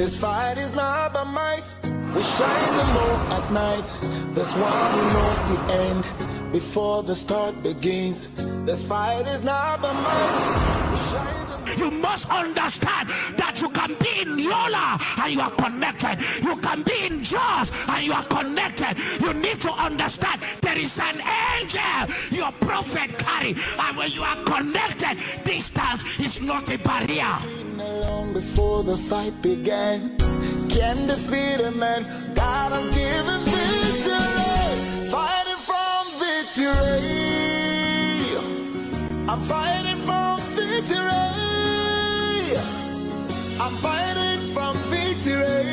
This fight is not by might. We shine the moon at night. There's one who knows the end before the start begins. This fight is not by might. We shine the moon. You must understand that you can be in Yola and you are connected. You can be in Jaws and you are connected. You need to understand there is an angel your prophet carry, and when you are connected, distance is not a barrier. Long before the fight began, can defeat a man. God has given victory. Fighting from victory. I'm fighting from victory. I'm fighting from victory.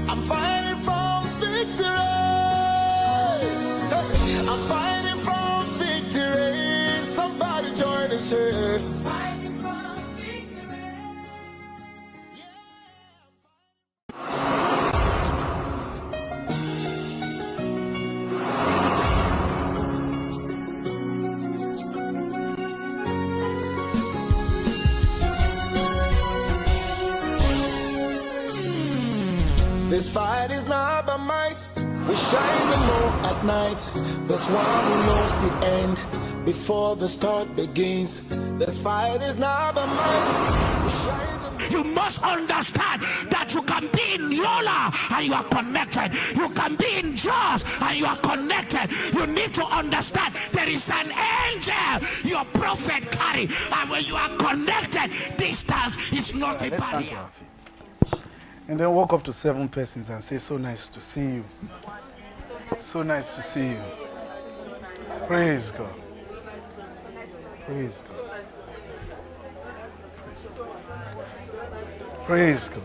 I'm fighting from victory. I'm fighting from victory. Somebody join us here. This fight is not by might. We shine the moon at night. There's one who knows the end before the start begins. This fight is not by might. We shine the moon. You must understand that you can be in Yola and you are connected. You can be in Jaws and you are connected. You need to understand there is an angel your prophet carry, and when you are connected, distance is not a barrier. And then walk up to 7 persons and say, so nice to see you. So nice to see you. Praise God. Praise God. Praise God.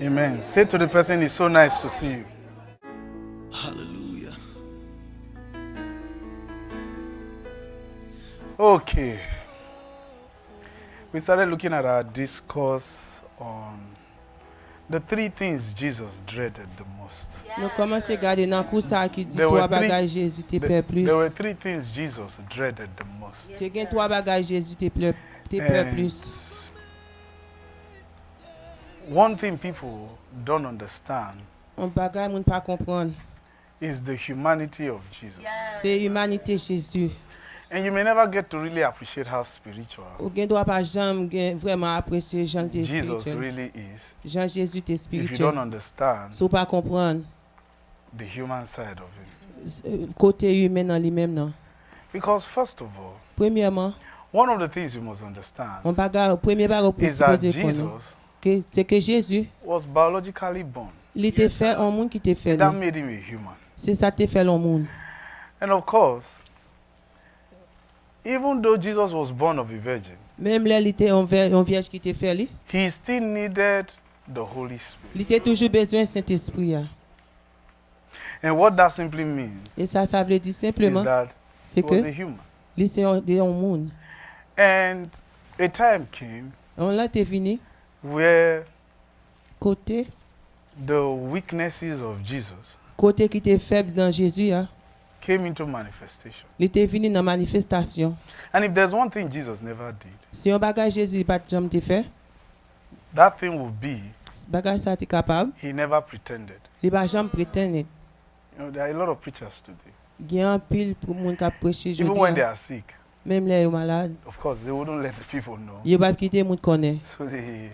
Amen. Say to the person, it's so nice to see you. Hallelujah. Okay. We started looking at our discourse on the 3 things Jesus dreaded the most. Nous commençons à regarder dans le ça qui dit There 3 were bagages Jésus te peur plus. There were 3 things Jesus dreaded the most. Tu as 3 bagages Jésus te peur plus. One thing people don't understand Un bagage moun pas comprendre. is the humanity of Jesus. C'est humanité Jésus. And you may never get to really appreciate how spiritual Ou gen doit pas jamais vraiment apprécier Jean te Jesus spirituel. really is Jean Jésus te if you don't spirituel. understand Si ou pas comprendre the human side of him. côté humain dans lui-même non. Because first of all, Premièrement, one of the things you must understand un bagage premier bagage pour is that supposer connaître Jesus c'est que Jésus, was biologically born. il était fait un monde qui te fait. That made him a human. C'est ça te fait le monde. And of course, even though Jesus was born of a virgin, Même là, il était un vierge qui te fait lui. he still needed the Holy Spirit. Il était toujours besoin du Saint-Esprit. And what that simply means Et ça veut dire is simplement, that c'est he was a que human. lui c'est un monde. And a time came On l'a te venu where côté the weaknesses of Jesus qui était faible dans Jésus, came into manifestation. il était venu dans manifestation. And if there's one thing Jesus never did, Si un bagage Jésus pas jamais te fait, that thing would be bagage ça t'es capable, he never pretended. il pas jamais prétendre. You know, there are a lot of preachers today. Il y a un pile pour monde qui prêcher Even when they aujourd'hui. are sick, Même les malades, of course, they wouldn't let the people know. il pas quitter monde connaît. So they,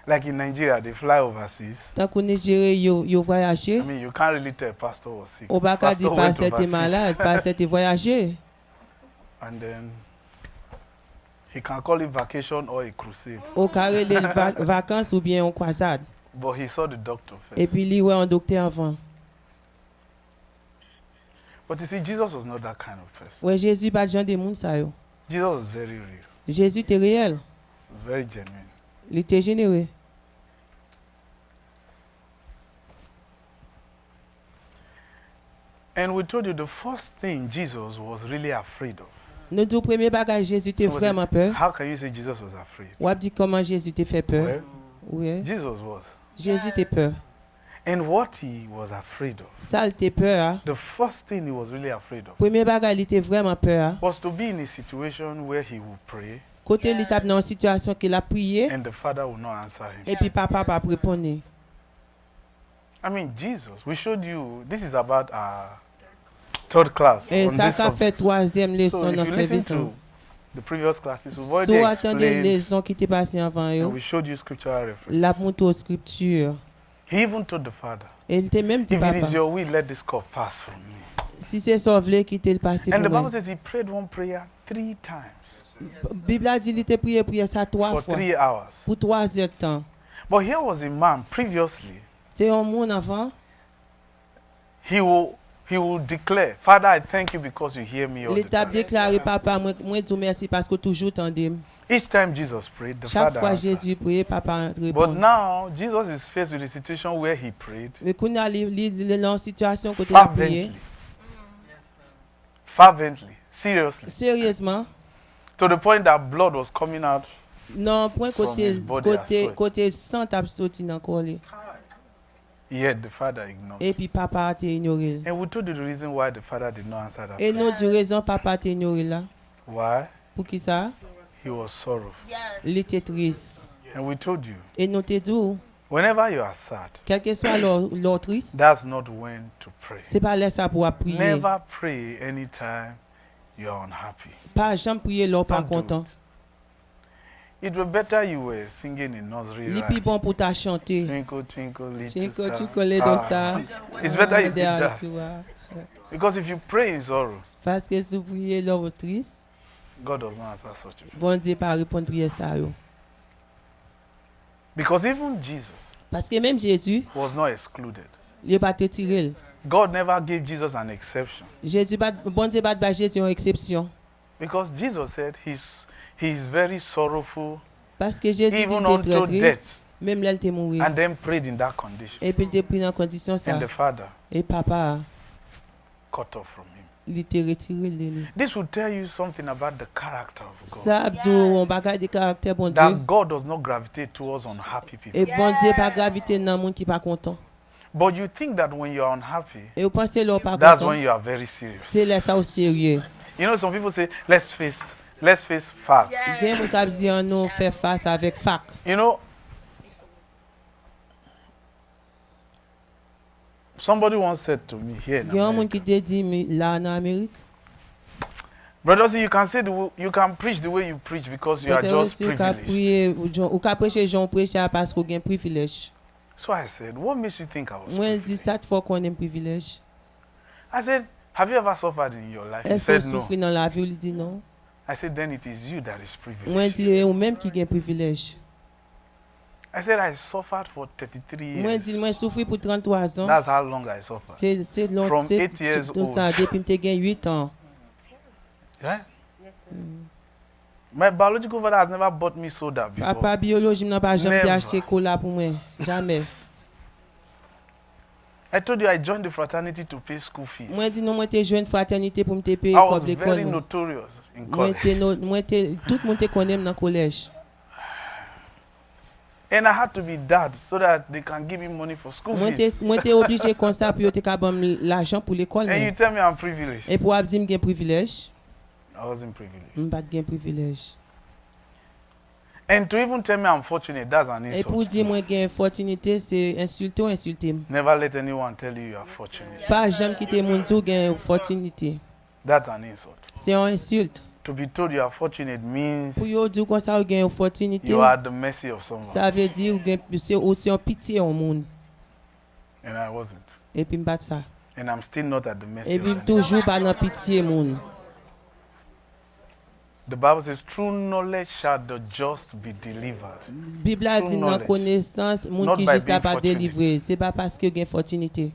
like in Nigeria, they fly overseas. Tant qu'on Nigeria yo voyager, I mean, you can't really tell pastor was sick. on va pas dire Pastor went pasteur t'es overseas. malade, pasteur t'es voyager. And then he can call it vacation or a crusade. Au carré les vacances ou bien en croisade. But he saw the doctor first. Et puis lui ouais un docteur avant. But you see, Jesus was not that kind of person. Ouais Jésus pas genre des monde ça yo. Jesus was very real. Jésus était réel, He was very genuine. il était généreux. And we told you the first thing Jesus was really afraid of. Nous deux premier bagage Jésus était So was it- vraiment peur. How can you say Jesus was afraid? Ou a dit comment Jésus te fait peur? Well, Oui. Jesus was. Jésus te peur. And what he was afraid of, Ça il te peur. the first thing he was really afraid of, Premier bagage il était vraiment peur. was to be in a situation where he would pray Côté l'étape dans une situation qu'il a prié and the father will not answer him. et puis papa pas répondre. I mean, Jesus, we showed you, this is about our third class. Et on ça this qu'a fait subject. troisième So leçon if dans you ce listen service. to the previous classes, we've already So attendez les explained leçons qui étaient passées avant and yo. we showed you scriptural La references. montre aux scriptures. He even told the father, Et il était même dit if it is papa, your will, let this cup pass from me. si c'est sauvé qui t'est le passé And the pour Bible moi. says he prayed one prayer 3 times Bible a dit il était prié ça 3 for fois 3 hours. pour 3 heures de temps. But here was a man previously, C'est un monde avant, he will declare, Father, I thank you because you hear me all the l'étape time. déclaré papa moi dis merci parce que toujours tendez. Each time Jesus prayed, the Chaque Father fois answered. Jésus priait papa But répond. now, Jesus is faced with a situation where he prayed Mais quand on a dans situation côté la prière, fervently, seriously, sérieusement, to the point that blood was coming out. non point From côté his body as such. côté sang t'a sorti dans corps li. Yet the Father ignored. Et puis papa a été ignoré. And we told you the reason why the Father did not answer that Et prayer. nous du raison papa a été ignoré là. Why? Pour qui ça? He was sorrowful. Il était triste. And we told you, Et nous te dit, whenever you are sad, quel que soit leur triste, that's not when to pray. c'est pas là ça pour prier. Never pray anytime you are unhappy. Pas jamais prier leur pas Don't do content. it. It would better you were singing in nursery Il est rhyme. plus bon pour ta chanter. Twinkle, twinkle, little Twinkle, star. twinkle, little star. It's better you did There, that. tu vois. Because if you pray in sorrow, Parce que si vous priez leur triste, God does not answer such a prayer. bon Dieu pas répondre prière ça yo. Because even Jesus Parce que même Jésus, was not excluded. il pas te tirer. God never gave Jesus an exception. Jésus pas bon Dieu pas de Jésus une exception. Because Jesus said he's very sorrowful, Parce que Jésus dit even il était unto très triste, death, même là il était mort. and then prayed in that condition. Et puis il était pris dans condition ça. And the Father Et papa, cut off from him. il était retiré de lui. This will tell you something about the character of God. Ça a dit on bagage de caractère bon That Dieu. God does not gravitate towards unhappy people. Et bon Dieu pas gravité dans monde qui pas content. But you think that when you are unhappy, Et vous pensez leur pas that's content. when you are very serious. C'est là ça au sérieux. You know, some people say, let's face facts. Gen moun kap di an nou fè face avec fac. You know, somebody once said to me here in Gen moun America, ki te di mi la nan Amerik. Brother, see, you can say you can preach the way you preach because you are just Ou ka privileged. priye, ou ka preche jon preche a parce ou gen privilèj. So I said, what makes you think I was Mwen di privileged? sa fò konen privilèj. I said, have you ever suffered in your life? He Est-ce ou said no. soufri nan la vi ou li di non? I said, then it is you that is Mwen privileged. di ou menm ki gen privilèj. I said, I suffered for 33 Mwen di years. mwen soufri pou 33 an. That's how long I suffered. Se long, From se 8 years tout sa old. depi mte gen 8 an. Yeah? My biological father has never bought me soda before. Papa bioloji mnan pa jam te Never. achete kola pou mwen. Jamais. I told you I joined the fraternity to pay school fees. Mwen di nou mwen te jwen fraternite pou mte pe I was kob l'ekol very nou. notorious in Mwen college. te, tout moun te konem nan kolèj. And I had to be dad so that they can give me money for school fees. Mwen te oblige kon sa pou yo te ka bam l'ajan pou l'ekol And you men. tell me I'm privileged. E pou ap di m gen privilèj, I wasn't privileged. m pat gen privilèj. And to even tell me I'm fortunate, that's an E pou insult. di mwen gen fortunite, se insulte ou insulte m. Never let anyone tell you you are fortunate. Pa jam kite moun tou gen fortunite. That's an insult. Se yon insulte. To be told you are fortunate means Pou yo di kon sa ou gen fortunite, you are at the mercy of someone. sa ve di ou gen se yon pitié yon moun. And I wasn't. E pi m bat sa. And I'm still not at the mercy E of pi m anyone. toujou pa nan pitié moun. The Bible says, through knowledge shall the just be delivered. Bibla True di nan knowledge. konesans, moun Not ki by jist la being pa fortunate. delivre. Se pa paske yo gen fortunite.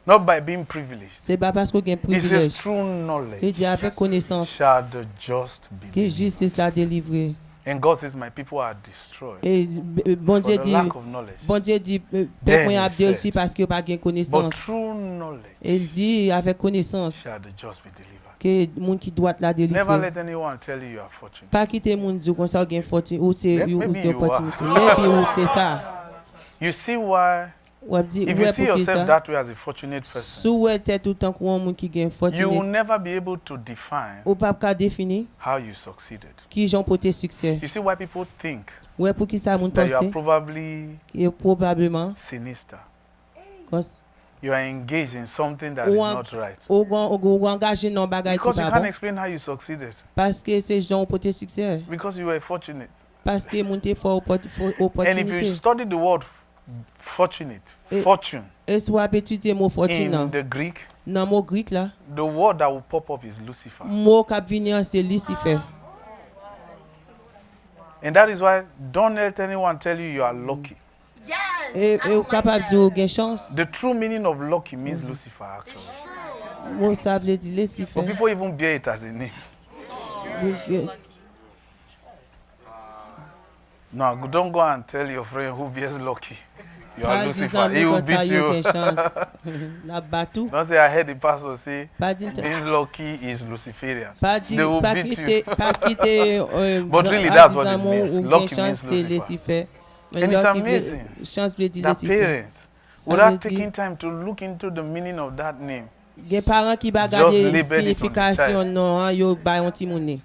Not by being privileged. Se pa paske yo gen It says, privilèj. through E knowledge di avek konesans shall the just be ki delivered. justice la delivre. And God says, my people are destroyed E bon for Dieu the di, lack of knowledge. bon Dieu di, pep Then mwen he ap said, delsi paske yo pa gen But konesans. through knowledge El di avek konesans shall the just be delivered. ke moun ki doat la Never delivre. let anyone tell you you are fortunate. Pa kite moun di kon sa ou gen fortunite ou se Yeah, ou maybe gen you opportunite. are. Maybe ou se sa. You see why Ou ap di, If ou you est see pour qui yourself ça? that way as a fortunate person, Sou est tout le temps qu'on moun qui gen you will fortuné. never be able to define Ou pas ka définir how you succeeded. qui j'en porté succès. You see why people think Ou est pour qui ça moun that you are pensé? probably Et probablement, sinister. cause You are engaged in something that is ou not right. ou engagé dans bagay qui Because you pas can't bon. explain how you succeeded. Parce que c'est j'en porté succès. Because you were fortunate. Parce que moun te fort And if you opportunité. study the word fortunate, Eh, fortune, Et soit étudier mot fortune in the Greek, dans mot grec là, the word that will pop up is Lucifer. mot cap venir c'est Lucifer. And that is why don't let anyone tell you you are lucky. Et ou capable de gen chance. The true meaning of lucky means Lucifer, actually. Mot ça veut dire Lucifer. But people even bear it as a name. No, don't go and tell your friend who bears lucky. You are Pas Lucifer. disant He will comme ça beat yo you. gen chance. La batou. Don't say I heard the pastor say Pas dire being lucky is Luciferian. pas They dire will pas beat quitter you. pas quitter But really, that's what it disant means. ou gen Lucky chance means c'est Lucifer. Lucifer. Mais And it's lucky amazing chance veut dire That Lucifer. parents, Ça without veut dire taking time to look into the meaning of that name, gen parents qui ba Just garder label it on the signification child. non yo ba yon ti moun.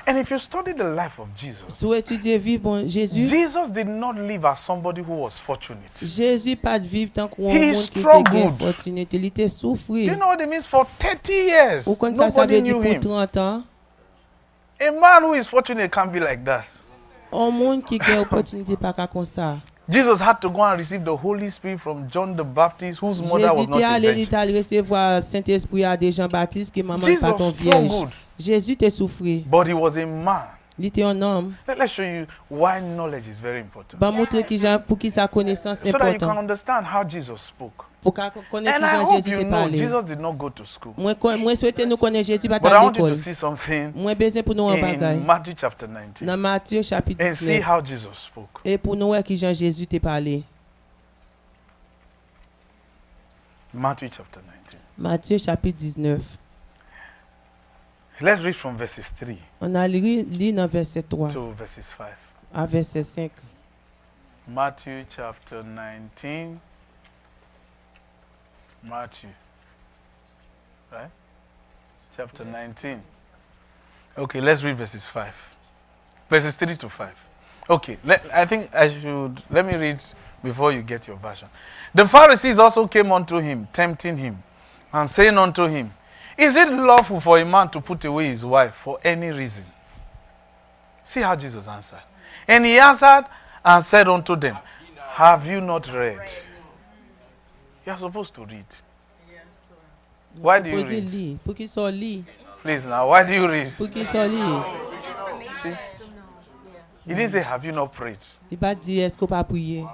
and if you study the life of Jesus, Sou étudier vivre bon Jésus. Jesus did not live as somebody who was fortunate. Jésus pas de vivre tant qu'on He monde qui struggled. était fortuné, il était Do you souffrir. know what it means? For 30 years, Ou quand ça nobody veut dire knew pour him. 30 ans, A man who is fortunate can't be like that. un monde qui a opportunité pas qu'à comme ça. Jesus had to go and receive the Holy Spirit from John the Baptist, whose mother was Jésus not était a allé virgin. l'Italie recevoir Saint-Esprit à des Jean-Baptiste qui maman Jesus pas ton vierge. struggled, Jésus était souffrir. but he was a man. Il était un homme. Let's show you why knowledge is very important. Ba montrer qui Jean pour qui sa connaissance So that you can important. understand how Jesus spoke. Pour qu'à connaître And qui I Jean hope Jésus you te know parler. Jesus did not go to school. Moi souhaiter nous connaître Jésus pas But I à want you to l'école. see something Moi besoin pour nous en in bagaille. Matthew chapter 19 Dans Matthieu chapitre and see 19. how Jesus spoke. Et pour nous qui Jean Jésus te parlé. Matthew chapter 19. Matthieu chapitre 19. Let's read from verses 3 On a lu dans verset 3 to verses 5. à verset 5. Matthew chapter 19. Matthew. Right? Chapter 19. Okay, let's read verses 5. Verses 3 to 5. Okay, I think let me read before you get your version. The Pharisees also came unto him, tempting him, and saying unto him, is it lawful for a man to put away his wife for any reason? See how Jesus answered. And he answered and said unto them, have you not read? You are supposed to read. Why do you Supposé read? lire. Pour qu'il soit lire. Please now, why do you read? Pour qu'il soit lire. See? He didn't say, have you not prayed? Il pas dit est-ce qu'on pas prier.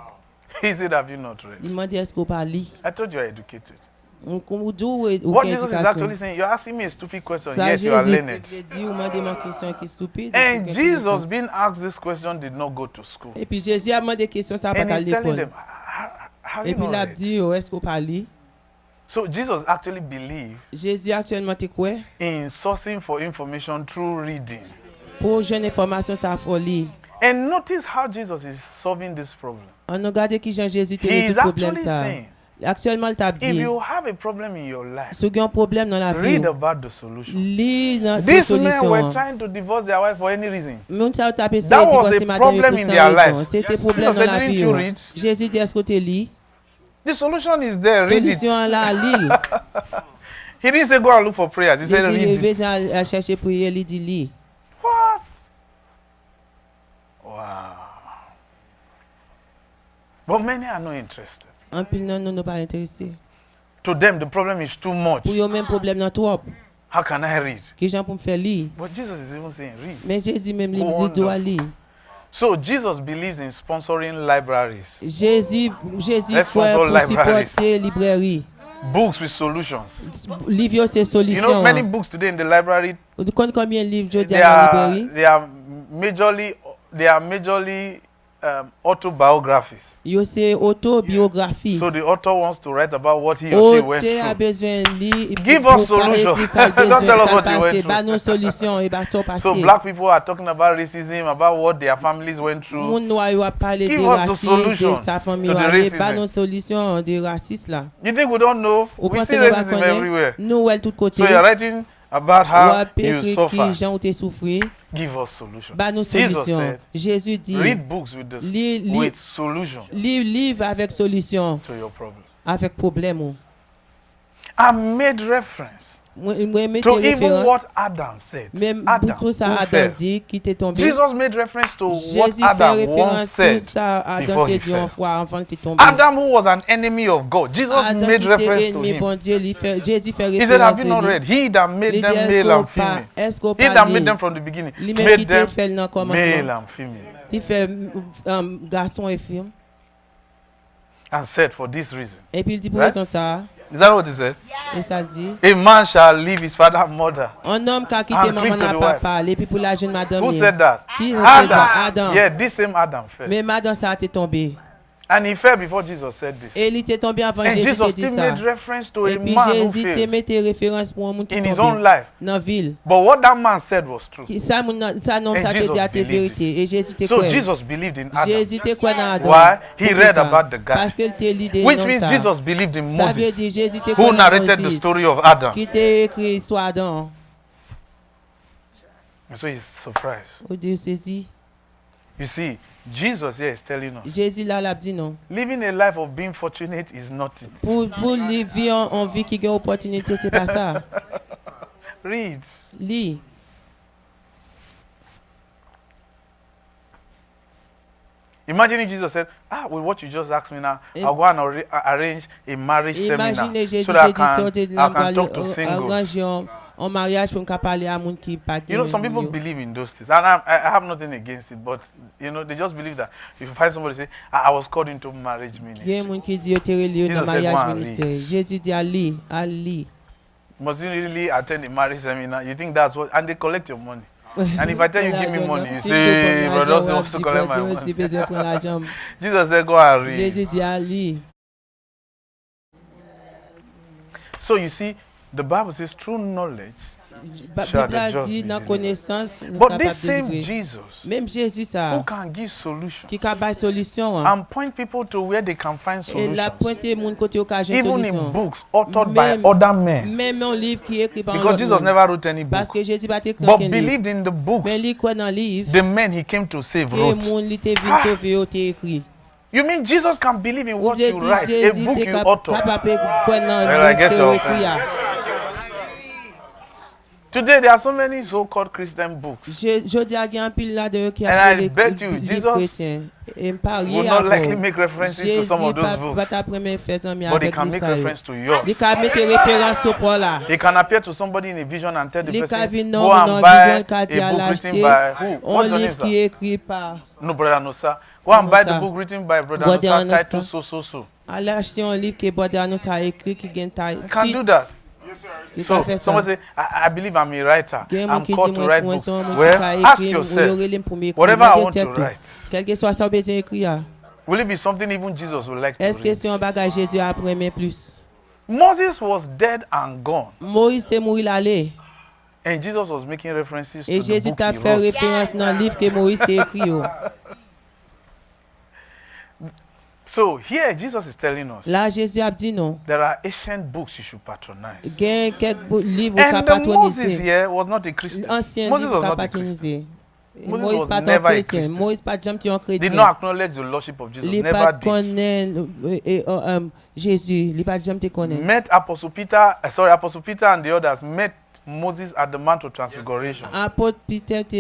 He said, have you not read? Il m'a dit est-ce qu'on pas lire. I told you are educated. On dit What Jesus is actually saying, you're asking me a stupid question, Ça yet you are Jésus learned. dit ou m'a demandé une question qui est stupide. And Jesus, being asked this question, did not go to school. Et puis Jésus a demandé question ça pas And à he's telling l'école. them, have Et you puis il a not read? dit oh, est-ce qu'on pas lire. So Jesus actually believed Jésus actuellement te quoi in sourcing for information through reading. pour jeune information ça faut lire. And notice how Jesus is solving this problem. On regarde qui Jean Jésus te He is résout problème actually ça. saying, Actuellement il t'a if dit you have a problem in your life, si tu as un problème dans la vie, read about the solution. lis dans les These men were solutions. trying to divorce their wife for any reason. Moun sa t'a essayé That de was divorcer a madame problem pour in sans their raison. lives. C'était Jesus problème dans said, la didn't vie. you Oh. read? Jésus dit est-ce que tu lis? The solution is there. Read it. Solution là, lis. He didn't say go and look for prayers. He said Jésus read il it. va à chercher prier, il dit lis. What? Wow. But many are not interested. En pile non nous pas intéressés. To them, the problem is too much. Pour yo même problème dans trop. How can I read? Qui gens pour me faire lire. But Jesus is even saying read. Mais Jésus même Oh, lui doit wonderful. lire. So Jesus believes in sponsoring libraries, Jésus Let's croit sponsor pour libraries. supporter librairie. books with solutions. Livre c'est You know, solution. many books today in the library, Vous connaissez combien de livres je dis they à la are, librairie? they are majorly autobiographies. Yo c'est autobiographie. So the author wants to write about what he or she went Auteur a through. besoin lire. Give us solution. Don't tell us what you went Bah through. nos solutions et bah ça So passé. black people are talking about racism, about what their families went through. Moun noir yo a parlé Give de us the racisme, solution de sa famille to the et bah racism. nos solutions de racisme là. You think we don't know? Ou We pensez see nous va racism connaître everywhere. nous ouais tout côté. So you're writing about Ou how a you écrit suffer. qui gens ont été souffrir. Give us solution. Bah nos Jesus solutions. said, Jésus dit read books with this, Li- with solution livre avec solution, to your problem. avec problème. I made reference Moi mettez to even référence. what Adam said. Même Adam, beaucoup ça who Adam fell. dit qui t'est tombé. Jesus made reference to what Jésus fait Adam référence once tout said ça à Adam before qui he dit une fell. fois avant qu'il tombe. Adam, who was an enemy of God, Jesus Adam made qui reference était to ennemi him. bon Dieu, Jésus fait He said, have référence you not à read? lui. He that made Il them dit, male and female. est-ce qu'on He that parle made them from the beginning lui-même made qui them te fait dans le male commencement. and female. Il fait garçon et fille. And said, for this reason. Et puis il dit pour Right? raison ça, Is that what he said? et ça dit, A man shall leave his father and mother. un homme qui a And quitté cleave maman to n'a the pas wife. parlé, puis pour la jeune madame. Who said that? Qui a fait ça? Adam. Yeah, this same Adam fell. Mais madame ça a été tombé. And he fell before Jesus said this. Et il était tombé avant And Jésus Jesus te dit still ça. made reference to Et a puis man who Jésus te failed mettait référence pour un monde qui in his own tombé life. dans la ville. But what that man said was true. Ça non And ça te Jesus dit à tes believed vérités. Et Jésus te So croit. Jesus believed in Adam. Jésus te croit dans Adam. Why? He Pourquoi read ça? about the guy. Parce qu'il te lit des Which noms means ça. Jesus believed in Ça veut dire Moses, Jésus te who croit dans narrated the Moses, story of Adam. qui t'a écrit l'histoire d'Adam. And so he's surprised. Ou Dieu saisi. You see, Jesus here is telling us, Jésus là l'a dit non. living a life of being fortunate is not it. Pour vivre en vie qui a opportunité, c'est pas ça. Read. Lis. Imagine if Jesus said, with what you just asked me now, Im- I'll go and arrange a marriage seminar Imaginez Jésus so that I qui dit can talk to singles. arranger un mariage pour me parler à moun qui pas You know, some people believe in those things, and I have nothing against it, but you know, they just believe that if you find somebody say, I was called into marriage Il y a ministry, moun qui dit au terrelieu dans Jesus said, mariage "Go and ministère. read." Jésus dit Ali. must you really attend a marriage seminar? You think that's what? And they collect your money. And if I tell you, give me money, you say, brother wants to collect my money. Jesus said, go and read. Jésus dit Ali. So you see, the Bible says true knowledge. Bible a dit dans connaissance But this same Jesus même Jésus who ça can give solutions qui a ba solution and point people to where they can find et la solutions, pointer moun côté occasion even in solution. books authored by Même- other men. Même un livre qui est écrit par un Because autre Jesus monde. never wrote any book, Parce que Jésus pas écrit but aucun livre. believed in the books Mais lui quoi dans le livre the men he came to save que wrote. moun li te vin sauver ou te écrit. You mean Jesus can believe in Ou what vle you di write, a Jésus book te you author? capable quoi dans Well, I livre guess te you're écrit. ya. Today there are so many so-called Christian books. Je dis à un pile là de qui And a I bet you, Jesus chrétien et Will parier not likely make references to some of those pas books, ta première fait ami but he avec can livre make ça yo. reference to yours. Il can mettre référence au Paul là. He can appear to somebody in a vision and tell the Les person, cabines go non and non buy vision qu'a dit à a book l'acheter written by who? un What's your name, livre qui sir? est écrit par No, Brother Nosa. Go and buy the Nosa. book written by Brother Brother Nosa, Nosa. titled so. aller acheter un livre qui Brother nous a écrit qui gagne taille. You can do that. Il So can faire ça. someone say, I believe I'm a writer. Gen I'm moun ki called di to write mwen books. son moun Well, ki ka ask ekri, yourself, yo relem pou m'ekri. whatever Mwen I gen want to tet tou. write, Quel que soit ça ou bezwen ekri ya. will it be something even Jesus would like to Est-ce que c'est un read? bagage Jésus a preme plus? Moses was dead and gone, Moïse te mouri l'ale. and Jesus was making references Et to the Jésus book t'a he fait wrote. référence dans le livre que Moïse t'a écrit yo. So here Jesus is telling us Là Jésus a dit non. there are ancient books you should patronize. Gen quelques livres ka And the Moses patroniser. here was not a Christian. Ancien Moses livre was ka not a Christian. patroniser. Moses Moïse was pas ton never a chrétien. Christian. Moïse pas jamais un Did chrétien. not acknowledge the lordship of Jesus. Li Never pas did. connaît Jésus, li pas jamais te connaît. Met Apostle Peter, Apostle Peter and the others met Moses at the Mount of Transfiguration. Apôtre Peter te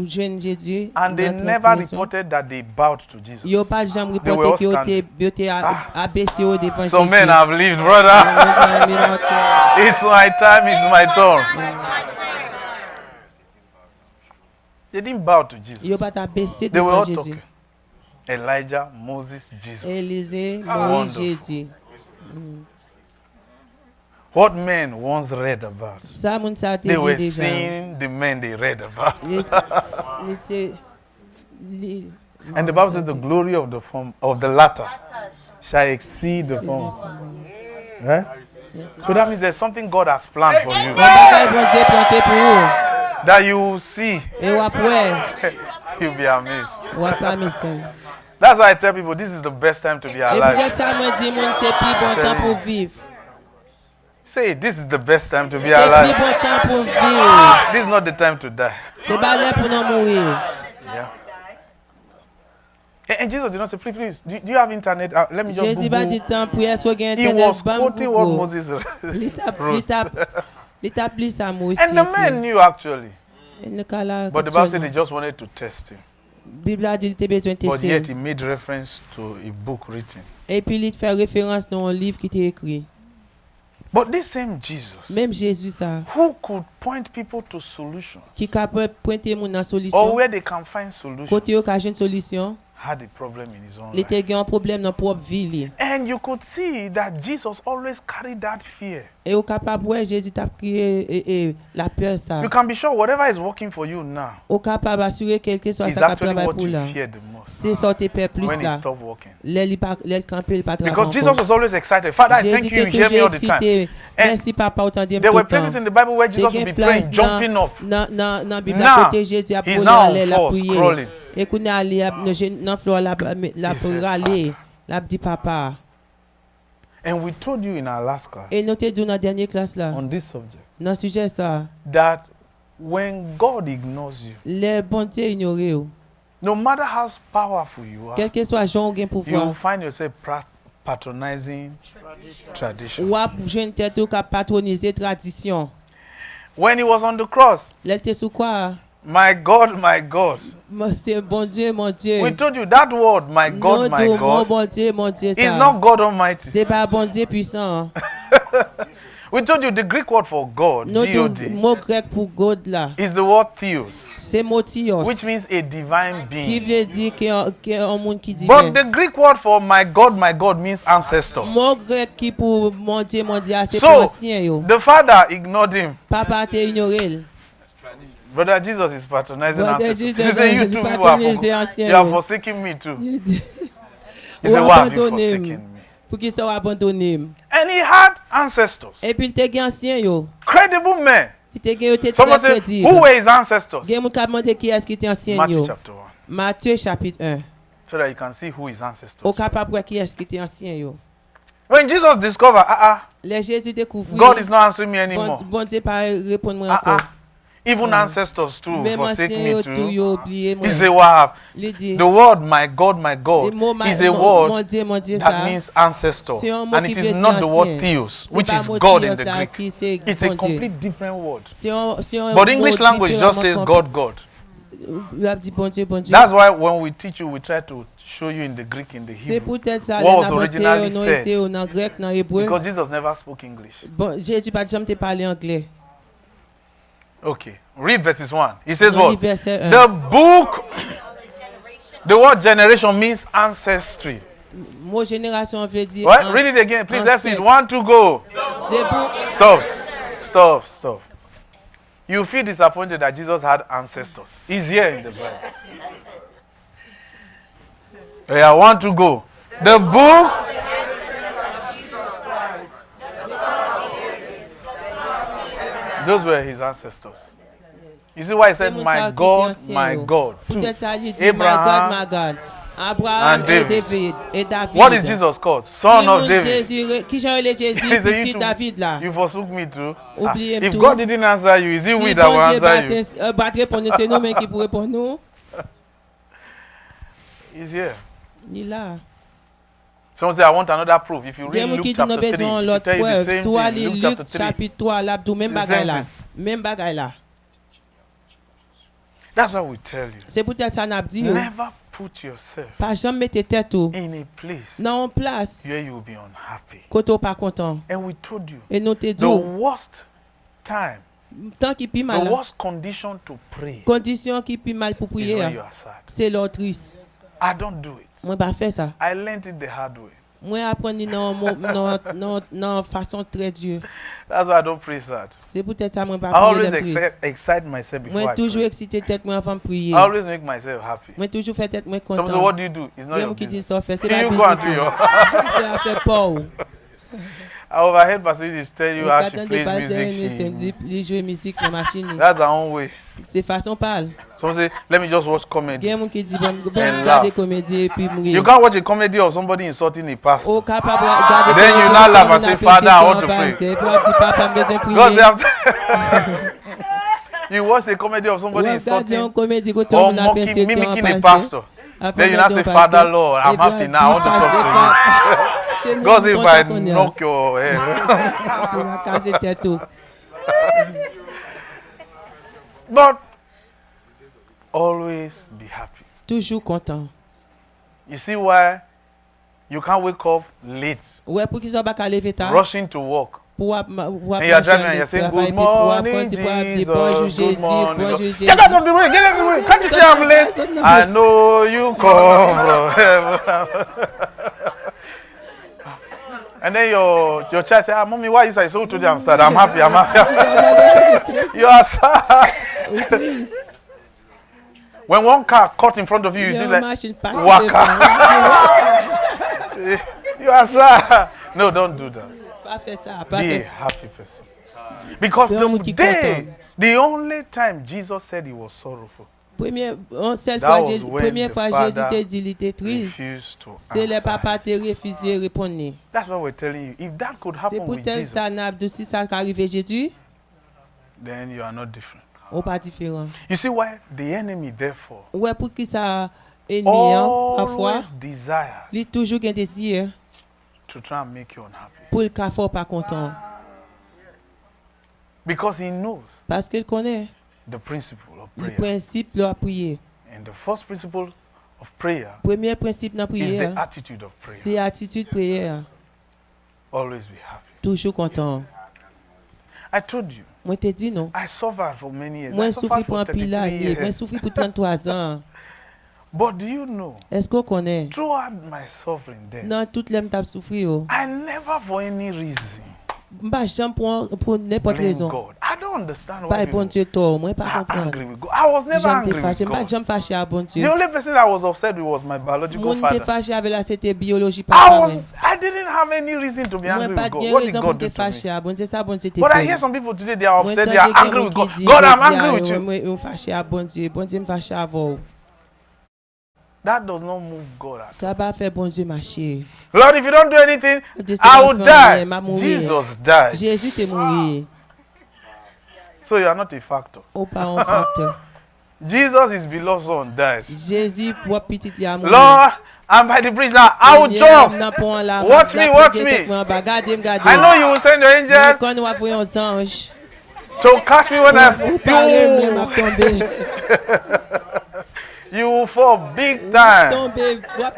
jeune Jésus. And they dans never transformation. reported that they bowed to Jesus. Yo pas jamais They were reporté all que yo te abaissé au devant Jésus. Some men have lived, brother. It's my time, it's my turn. They didn't bow to Jesus. Yo pas abaissé They were devant all Jésus. talking. Elijah, Moses, Jesus. Élisée, Moïse, Wonderful. Jésus. What men once read about. Ça moun sa te They were déjà. seeing the men they read about. Il était And the Bible says the glory of the form of the latter shall exceed the former. Right? So that means there's something God has planned for you Bagay bon Dieu planté pour vous. that you will see. Et ou après, You'll be amazed. ou pas missing. That's why I tell people this is the best time to be Et alive. peut-être ça moi dit moun c'est plus bon temps pour vivre. Say it, this is the best time to be C'est plus alive. bon temps pour vivre. This is not the time to die. C'est pas l'heure pour nous mourir. Yeah. And Jesus did not say, please, do you have internet? Let me just Jésus va dit Google. temps pour est-ce que He internet was bam quoting what Google. Moses L'établi ça Moïse. And the man knew actually. But the Bible said they just wanted to test him. Bible a dit il était besoin de But yet tester. he made reference to a book written. Et puis il fait référence dans un livre qui était écrit. But this same Jesus, Même Jésus ça who could point people to solutions, qui capable pointer mon or solution. where they can find Côté au solutions, cas une solution, had a problem in his own il life. était un problème dans propre vie. And you could see that Jesus always carried that fear. Et au capable ouais Jésus t'a crié la peur ça. You can be sure whatever is working for you now Au capable assurer quelque soit is ça qui actually travaille what pour you là. fear the most C'est ça te peur plus when it là. stopped working. Les camper il pas travailler. Because Jesus was always excited. Father, I thank Jésus you, you était hear me toujours all the time. excité. And Merci papa autant dire there tout were le temps. places in the Bible where Jesus would be praying, jumping up. Dans Bible Now, côté Jésus a he's volé now on aller la force, prier. crawling. Et qu'on a allé dans fleur la said, râler, la dit papa. And we told you in our last class Et nous te dit dans la dernière classe là, on this subject dans sujet ça, that when God ignores you, les bons dieux ignorés ou. no matter how powerful you are, Quel que soit Jean gain you will pouvoir. find yourself patronizing tradition. Ou ap jeune tête ou ka patroniser tradition. When he was on the cross, L'était sous quoi? my God, C'est bon Dieu, mon Dieu. we told you that word, my God, my Non, God, mon Dieu, is ça. not God Almighty. C'est pas bon Dieu puissant. We told you the Greek word for God, Non, G-O-D, mot grec pour God là. is the word theos, C'est motios. which means a divine Qui being. veut dire qu'il y a un monde qui dit But the Greek word for my God means ancestor. mot grec qui pour mon Dieu, c'est So, pour ancien yo. the father ignored him. Papa t'a ignoré. Brother Jesus is patronizing Brother ancestors. Jesus He said, you is two people patronizing are ancestors. you have forsaken me too. He Ou said, why have you abandonné. forsaken me? Pour qu'il soit abandonné. And he had ancestors, Et puis il était ancien yo. credible men. Il était Someone très said, crédible. who were his ancestors? Il y a qui demandé qui est-ce qui était ancien Matthew yo. chapter 1. Matthieu chapitre 1. So that you can see who his ancestors Au were. capable qui est-ce qui était ancien yo. When Jesus discovered, Les Jésus découvrit. God is not answering me anymore. Bon Dieu pas répondre moi encore. Even ancestors too Même forsake ancien me yo tout too. yo oublié moi. He said, wow. Il dit The word my God le mot is a mon word Dieu that ça. means ancestor. C'est un mot And qui it veut is dire not the word ancien. theos, C'est which pas is mot God in Dieu the ça Greek. qui c'est It's a bon Dieu. complete different word. C'est un But English mot language just says différemment God. Il dit bon Dieu, bon Dieu. That's why when we teach you, we try to show you in the Greek, in the C'est Hebrew. peut-être ça What was là originally nous said. c'est en grec en hébreu. Because Jesus never spoke English. Bon Jésus pas jamais parlé anglais. Okay. Read verses 1. He says Dans le what? verset 1. The book, the word generation means ancestry. Mot génération veut dire What? Read it again, please. Let's read. ancêtre. 1, 2, go. Debout. Stop. You feel disappointed that Jesus had ancestors. He's here in the Bible. Yeah, 1, 2, go. The book. Those were his ancestors. You see why he said, my God, my God. Peut-être ça lui dit Abraham my God. Abraham and et David. David. What is Jesus called? Son of David. Qui Jean le Jésus He said, petit you, too, David là. you forsook me too. Oubliez If tout. God didn't answer you, is it we Si that will bon Dieu answer you? bat répondre c'est nous mêmes qui pour répondre nous. He's here. Il est là. Someone say, I want another proof. If you Il y a read qui Luke dit chapter nous 3, besoin it l'autre tell you the preuve. same Soit thing. Luc Luke chapter 3. chapitre 3 là tout même The bagaille same là. thing. Même bagaille là. That's what we tell you. C'est peut-être ça n'a dit. Never put yourself Pas jamais mettre tête ou in a place dans une place where you will be unhappy. côté pas content. And we told you Et nous te the dit worst time, tant qu'il pi the mal. worst condition to pray Condition qui pi mal pour is when prier. you are sad. C'est l'autre triste. I don't do it. Moi pas faire ça. I learned it the hard way. Moi, apprendre dans façon très dure. That's why I don't pray sad. C'est peut-être ça, moi, I pas always prier triste. excite myself before Moi, I toujours pray. excité tête, moi, avant de prier. I always make myself happy. Moi, toujours fait tête, moi, Some say, content. what do you do? It's not Même your qui dit business. ça, fait, c'est pas You go and business. do your... Ça fait peur. I overheard Pastor Edith tell you how she Quand plays des music. les jouer musique dans la machine. That's her own way. C'est façon parle. Some say, let me just watch Il y comedy. a des gens qui disent, bon, And regarder laugh. comédie et puis You mourir. can't watch a comedy of somebody insulting a pastor. Au capable de regarder Then you comédie, now laugh and on say, appelle Father, I c'est want to qu'on pray. passe. Et puis, on dit, papa, me besoin de Because they prier. have you watch a comedy of Ou somebody regarder une insulting comédie que tout or le monde appelle c'est mocking, qu'on mimicking a passe. pastor. Après, Then you now on say, passe. Father, Lord, I'm Et puis, happy now. I want to il talk to you. fasse des Because if I fois, Seigneur, knock your head. pour la casser tête tout. But always be happy. Toujours content. You see why you can't wake up late, Ouais, pour qu'ils soient pas qu'à lever tard. rushing to work. Pour And you're driving and you're saying, Good morning, Jesus. Bonjour Good Jésus, morning. bonjour Lord." Jésus. Get out of the way, get out of the way. Can't you say I'm late? I know you come from heaven. And then your child say, Mommy, why you say so today? I'm sad. I'm happy. I'm happy. You are sad. Ou triste. When one car caught in front of you, Il y you a do une like, machine passe waka. You are sad. No, don't do that. Pas fait ça, pas Be a fait ça. happy person. Because Fais un the qui day, content. the only time Jesus said he was sorrowful, Seule That fois, was when première the fois father Jésus te dit il était triste. refused to C'est le answer. papa te refusé de répondre. That's what we're telling you. If that could C'est happen with peut-être ça, Jesus, Nabdou, si ça arrivé Jésus, then you are not different. ou pas différent. You see why the enemy, therefore, Ouais, pour qui ça ennemi, parfois, always desires il toujours un désir to try and make you unhappy. pour le cas fort pas content. Because he knows Parce qu'il connaît the principle of le prayer. principe de la prière. And the first principle of prayer Premier principe dans la is the prière, attitude of prayer. c'est attitude prière. Always be happy. Toujours content. I told you, Moi, te dis non. I suffered for many years. Moi, I souffre suffered pour for un pile 33 d'années. Moi, years. souffre pour 33 ans. But do you know, Est-ce qu'on connaît? throughout my suffering there, Dans toute l'aime t'as souffert. I never for any reason Bah, j'aime pour n'importe blame raison. God. I don't understand why Pas bon people Dieu tort. Moi, pas are comprendre. angry with God. I was never J'aime te angry fâcher. with Pas God. j'aime fâcher à bon Dieu. The only person I was upset with was my biological Mon te father. fâché avec la c'était biologie I pas was, pareil. I didn't have any reason to be Moi, angry pas with God. de What did raison God pour do te to me? fâcher à bon Dieu. Ça bon Dieu te But I fait. hear some people today, they are Moi, upset, t'as they are des gens angry with qui God. disent, God, I'm je dis, angry with ah, you. moi, on fâché à bon Dieu. Bon Dieu me fâché à vous. That does not move God. At Ça va faire bon Dieu marcher. all. Lord, if you don't do anything, Dieu, c'est I ma will famille, die. m'a mourir. Jesus died. Jésus t'est mort. So you are not a factor. Ou pas un facteur. Jesus, his beloved son, died. Jésus pour petit il a mort. Lord, I'm by the bridge now. I will jump. Watch me, watch me. I know you will send your angel Quand nous avons un ange, to catch me when ou parler, m'a I tombé. you will fall big time.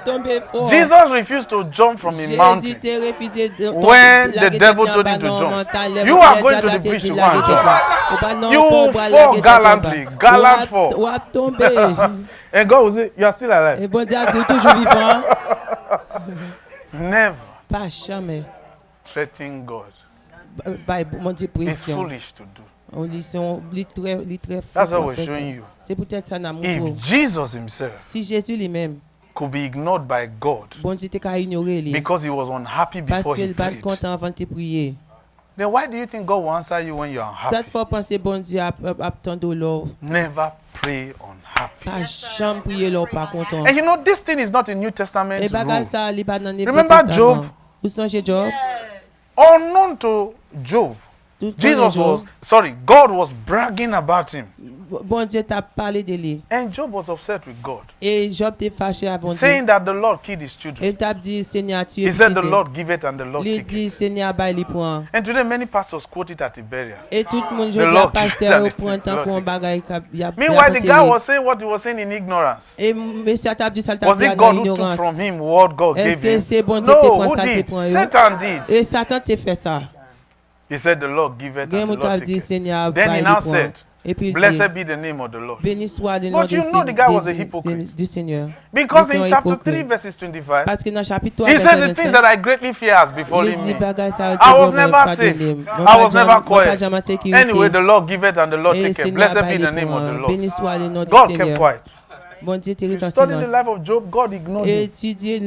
Tomber fort. Jesus refused to jump from a Jésus mountain. t'a refusé de When the devil told him to jump, you are going to the bridge to go and jump. You will fall gallantly, gallant fall. Ou tomber. And God will say, you are still alive. Et bon Dieu est toujours vivant. Never Pas jamais. threaten God. Mon Dieu, It's pression. foolish to do. On lit très fort. That's what we're showing you. C'est peut-être ça n'a If montré. Jesus himself Si Jésus lui-même, could be ignored by God bon Dieu t'a ignoré lui. because he was unhappy Parce before he qu'il va prayed, content avant de prier. then why do you think God will answer you when you're unhappy? Cette fois penser bon Dieu à ton douleur. Never pray unhappy. Pas jamais prier là pas content. And you know, this thing is not a New Testament Et bagage rule. ça li pas dans le Remember Job? Vous songez Job? Unknown to Job, Tout Jesus Job, God was bragging about him. bon Dieu t'a parlé de lui. And Job was upset with God, Et Job t'est fâché à bon Dieu. saying that the Lord killed his children. Il t'a dit Seigneur tu He said, the Lord give it and the Lord Il take dit it. Seigneur bail li prend. And today many pastors quote it at a burial. Et tout le monde The dit à Lord pasteur give it prend and the tant qu'on Lord bagaille y a. Meanwhile, the guy was saying what he was saying in ignorance. Et monsieur t'a dit ça t'a Was dit it en God who took ignorance. from him what God Est-ce gave que him? c'est bon Dieu qui No, prend who ça qui did? prend? Satan did. Et Satan t'a fait ça. He said, the Lord give it and Gen the moun t'a Lord dit take it. Seigneur Then he bail now li prend. said, Et puis il dit, Blessed be the name of the Lord. béni soit le nom But you know the guy was a hypocrite. du Seigneur. Because Ils sont in chapter 3, hypocrites. verses 25, Parce que dans chapitre 3, he verset said, the things that 25, I greatly fear has il befallen dit me. bagay sa I was never safe. I was never quiet. Anyway, the Lord giveth and the Lord Et taketh. Seigneur Blessed be the baille name pour of the un. Lord. Béni soit le nom du God kept Seigneur. quiet. Bon Dieu était You en study the silence. life of Job, God ignored Et him. étudier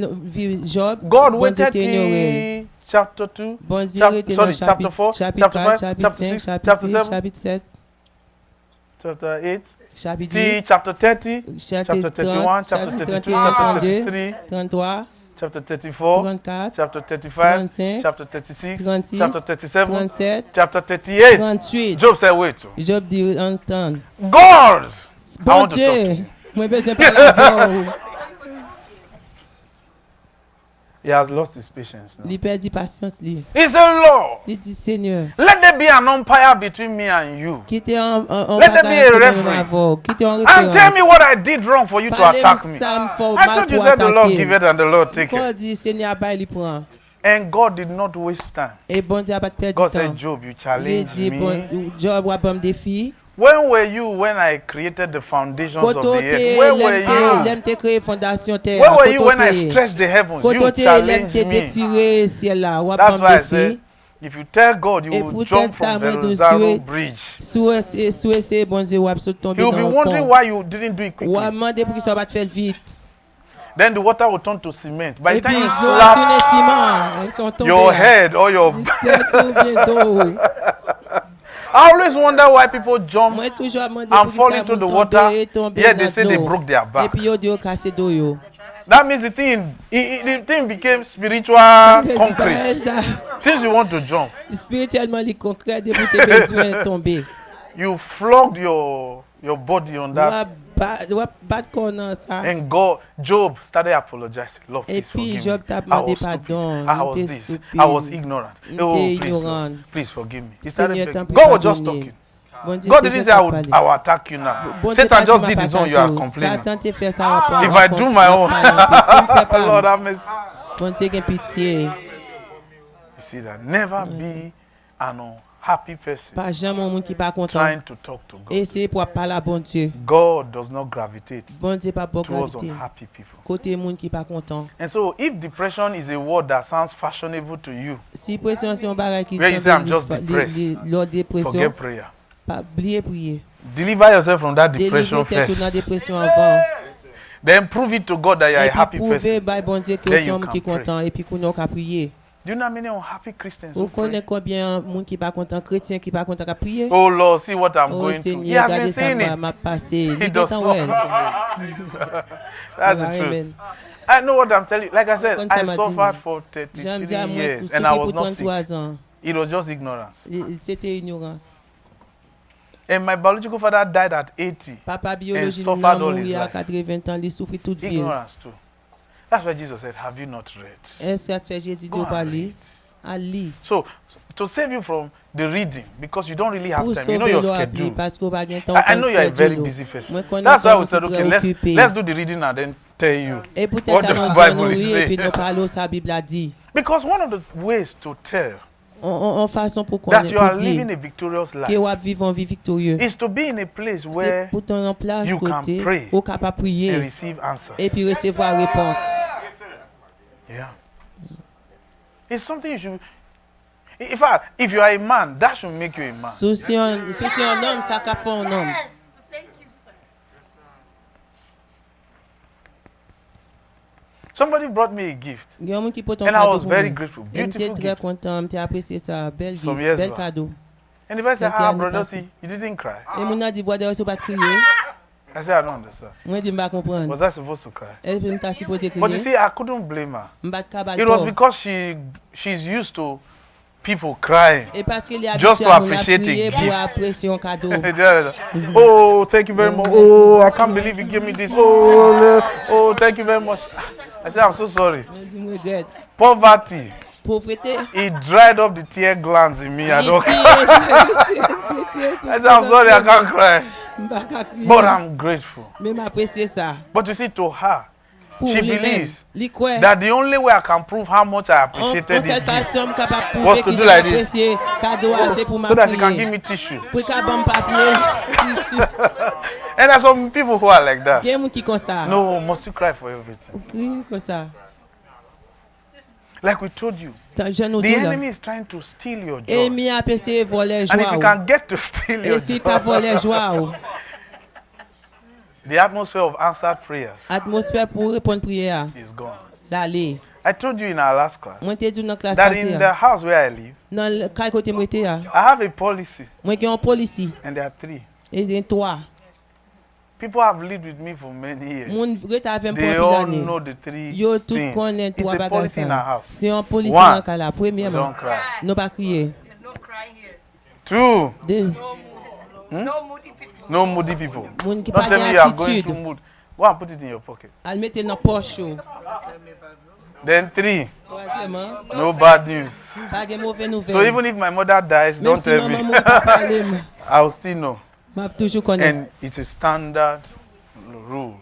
Job, God bon Dieu waited était ignoré. till chapter 2, Bon Dieu était dans chapter 4, chapitre chapter 4, 5, chapitre chapter 5, 6, chapitre chapter 6, 7, chapitre 7, chapter 8, chapitre till 8, chapter 30, chapter chapitre 31, 30, chapter chapitre 32, 31, chapter 32, 33, 33, chapter 34, 34, chapter 35, 35, chapter 36, 36, chapter 37, 37, chapter 38. 38. Job said, wait. Job dit entendre. God, I Bon want to talk to Dieu, you. moi besoin parler avec vous. He has lost his patience now. Il perd patience lui. He said, Lord, Il dit Seigneur, let there be an umpire between me and you. quittez en Let there be a referee. avant, quittez en And tell me référence. what I did wrong for you to attack me. Ça me faut I mal thought you pour said the Lord attaquer. give it and the Lord take Quand it. dit Seigneur bail il prend. And God did not waste time. Et bon Dieu a pas perdu God temps. said, Job, you Il challenged dit bon me. Job a bon défi. When were you when I created the foundations of the Koto earth? te Where were you? l'aime te créer fondation terre. Where were you when I stretched the heavens? You Koto te l'aime challenged te me. détirer ciel là, ou a That's bon why I said, défi. if you tell God you Et will peut-être jump ça, from moi, the de Rosario souhait- Bridge, Sous c'est bon Dieu ou a saute tomber he will dans be le wondering pont. why you didn't do it Ou a quickly. demandé pour qu'il soit pas faire vite. Then the water will turn to cement. By Et the puis time you l'eau a slap tourné ciment. Et ton tombé your là. head or your... C'est tout bientôt. I always wonder why people jump Moi toujours demandé and pour fall qu'il into the soit water. tombé et tomber Yet they dans say they l'eau. broke their Et back. puis yo dit yo cassé dos yo. That means the thing became spiritual concrete. Since you want to jump, Spirituellement, les concrets, de pour tes besoins tomber. you flogged your body on that. Ou bat qu'on ça. And God, Job started apologizing. Lord, Et please puis forgive Job me. t'a I demandé was stupid. pardon. I was Il this. était stupide. I was ignorant. Il Oh, était please, ignorant. Lord, please forgive me. He started Seigneur, begging. t'en prie, God was just pardonner. talking. Bon Dieu, God t'es didn't juste say, à parler. I will attack you now. Bon Dieu, Satan pas just dit, did m'a his pas own. You are attaqué. complaining. Satan t'a fait ça. If I do my own, Lord have mercy. Bon Dieu, qu'il y ait pitié. You see that? Never be an unhappy person Pas jamais un monde qui pas content. trying to talk to God. Essayez pour parler à bon Dieu. God does not gravitate Bon Dieu, pas pour towards gravité. unhappy people. Côté monde qui pas content. And so, if depression is a word that sounds fashionable to you, Si pression c'est un bagage qui Where you say, I'm just depressed. l'autre dépression, forget prayer. pas oublier prier. Deliver yourself from that depression Délivrer tête dans la first. dépression avant. Then prove it to God that you are Et a puis happy prouver person. by bon Dieu que Then vous you sommes qui can pray. content et puis qu'on a prier. Do you know how many unhappy Christians Vous who pray? connaissez combien de monde qui pas content, chrétien qui pas content à prier? Oh Lord, see what I'm Oh going through. He Seigneur, has been regardez ça saying it. m'a passé. He Il does est en not. ouais. That's the Amen. truth. I know what I'm telling you. Like I said, Quand I ça m'a suffered dit, for J'aime 33 dire moi years pour and I souffrir was pour not sick. 33 ans. It was just ignorance. C'était ignorance. And my biological father died at 80. Papa biologique suffered n'a all his mouru à life. 80 ans, il souffre toute vie. Ignorance too. That's why Jesus said, have you not read? Est-ce que c'est Jésus Go dit and parler? read. À lire. So, to save you from the reading, because you don't really have Pour time, you know sauver your l'eau à schedule. lire parce qu'on va gagner temps I know you're a very schedule. busy person. Moi, connais That's why ça, we said, beaucoup okay, préoccupé. let's do the reading and then tell you. Et what peut-être ça the nous Bible dit is oui, et puis saying. nous parlons sa Bible a dit. Because one of the ways to tell En façon pour qu'on that you are pour living dire a victorious que life vous vivez une vie victorieuse. is to be in a place C'est where pour ton en place you can côté, pray au capable and prier receive answers. et puis recevoir réponse. Yeah. It's something you should. In fact, if you are a man, that should make you a man. Si c'est un homme, ça cap fait un homme. Somebody brought me a gift, Il y a un monde qui peut ton and I cadeau was pour very moi. grateful. Et j'étais Beautiful très gift. content, j'ai apprécié ça, bel Some gift, years bel back. cadeau. And if I say, Quelques ah, années brother, passées. see, you didn't cry. Et mon a dit bois de pas crier. I said, I don't understand. Moi dit pas comprendre. Was I supposed to cry? Elle me t'a supposé But you crier. see, I couldn't blame her. M'bat cabal. It was because she's used to people crying. Et parce qu'il y a Just to appreciate a pour gift. apprécier un cadeau. Oh, thank you very much. Oh, I can't believe you gave me this. Oh, thank you very much. I said, I'm so sorry. Je dis, moi regrette. Poverty, Pauvreté. it dried up the tear glands in me. I don't Ici, I said, I'm sorry, I can't cry. M'bat ka crier. But I'm grateful. Mais m'apprécier ça. But you see, to her, Pour She lui-même. believes Li croit. that the only way I can prove how much I En appreciated this cette gift façon, je capable de was prouver to que do j'ai like this. apprécié cadeau assez pour so that she can give m'appuyer. me tissue. Pour qu'elle bon papier, tissu. And there are some people who are like that. Il y a des gens qui comme ça. No, must you cry for everything? Ou crie comme ça. Like we told you, Je nous the dis là. enemy is trying to steal your joy. Ennemi a essayé de voler And if joie. he can get to steal your Et si joy, tu as volé joie, the atmosphere of answered prayers atmosphère pour répondre prière, is gone. l'aller. I told you in our last class Moi t'ai dit dans la classe that passée, in the house where I live, dans le cas côté moi t'ai, I have a policy, moi qui un policier and there are 3. et des trois. People have lived with me for many years. Mon rete avec moi They pour all l'année. know the 3 Yo tout things. connaît It's trois a bagages. policy in our house. C'est un policier One, dans cas là. Premièrement, Don't cry. ne pas crier. 2, Deux, no moody people. moun qui Don't pas tell me you are going d'attitude, to mood. Go and put it in your pocket. elle mette dans poche. Then 3, Troisièmement, no bad news. pas de mauvaises nouvelles. So even if my mother dies, Même don't si tell maman me. moun pas parler, I'll still know. m'a toujours connaître. And it's a standard rule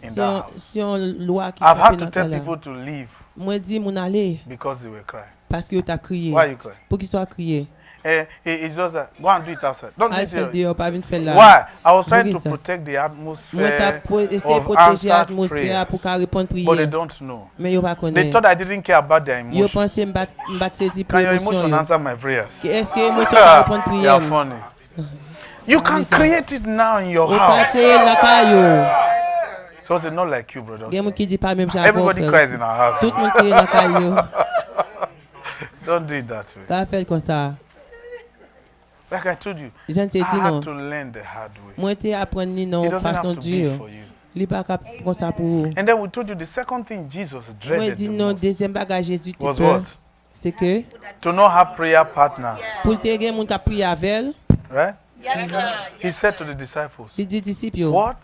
in Si that on house. si on loi qui I've had fait to dans tell là. people to leave Moi dis mon aller because they were crying. parce que t'a crié. Why are you crying? Pour qu'il soit crié. It's just that go and do it outside. Don't do Elle it fait here. dehors pas venir faire là. Why? I was trying to Reason. protect the Moi atmosphere t'as essayé de of protéger answered l'atmosphère pour qu'elle prayers, réponde but they prière. don't know. Mais yo pas They connaît. thought I didn't care about their Yo emotions. pensé m'bat saisir pour Can your emotion émotion. answer my prayers? Est-ce que émotion peut répondre You prière? are funny. You can create it now in your Ou pas house. créer la caillou. So it's not like you, brother. Il y a qui dit pas même j'avais. Everybody cries in our house. Tout le monde crie la caillou. Don't do it that way. Pas faire comme ça. Like I told you, Je t'ai I dit non. had to learn the hard way. Moi t'ai apprendre ni It non doesn't façon have to be dure. for you. Li pas cap comme ça pour vous. And then we told you the second thing Jesus Moi dreaded dit the non most deuxième bagage Jésus te was peur. what? C'est que To not have prayer partners. pour te gen moun ka prier avec elle, Right? He said to the disciples, il dit disciple yo, what?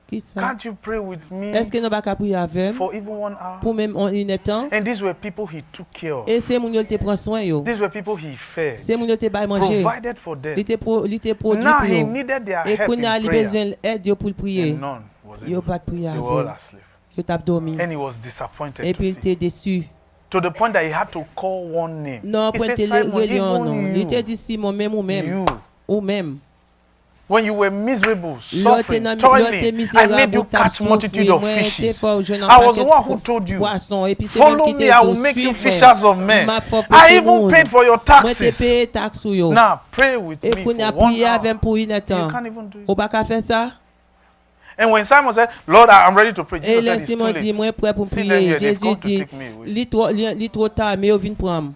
qui ça? Can't you pray with me Est-ce que nous pas ka prier avec elle for even 1 hour? pour même en une temps? And these were people he took care of. Et c'est moun yo te prend soin yo. These were people he fed, C'est moun yo te bay manger. provided for them. Il te produit Now pour he yo. needed their Et help qu'on a in prayer. besoin d'aide yo pour le prier. And none was Yo able. pas de prier They were all avec. asleep. Yo t'a dormi. And he was disappointed Et to puis il see. était déçu. To the point that he had to call one name. Non, He pour said, te Simon, religion non. even Il était you, dit Simon même ou même you, ou même. when you were miserable, L'autre suffering, l'autre toiling, I misérable made you ou t'as catch multitude souffert. of Moi fishes. t'es pas jeune I was the one who told you, poisson et puis c'est même follow qui me, te I will make you suivre. fishers of men. M'a fait I pousser even monde. paid for your Moi t'es taxes. payé taxe ou yo. Now pray with Et me qu'on a for 1 prié hour. avec pour une You temps. can't even do it. Ou pas qu'à faire ça? And when Simon said, Lord, I'm ready to pray, Et Jesus là said, it's too Simon dit late. moi prêt pour See them prier. here, they've Jésus come to dit take me away. li trop tard mais yo vinn prendre.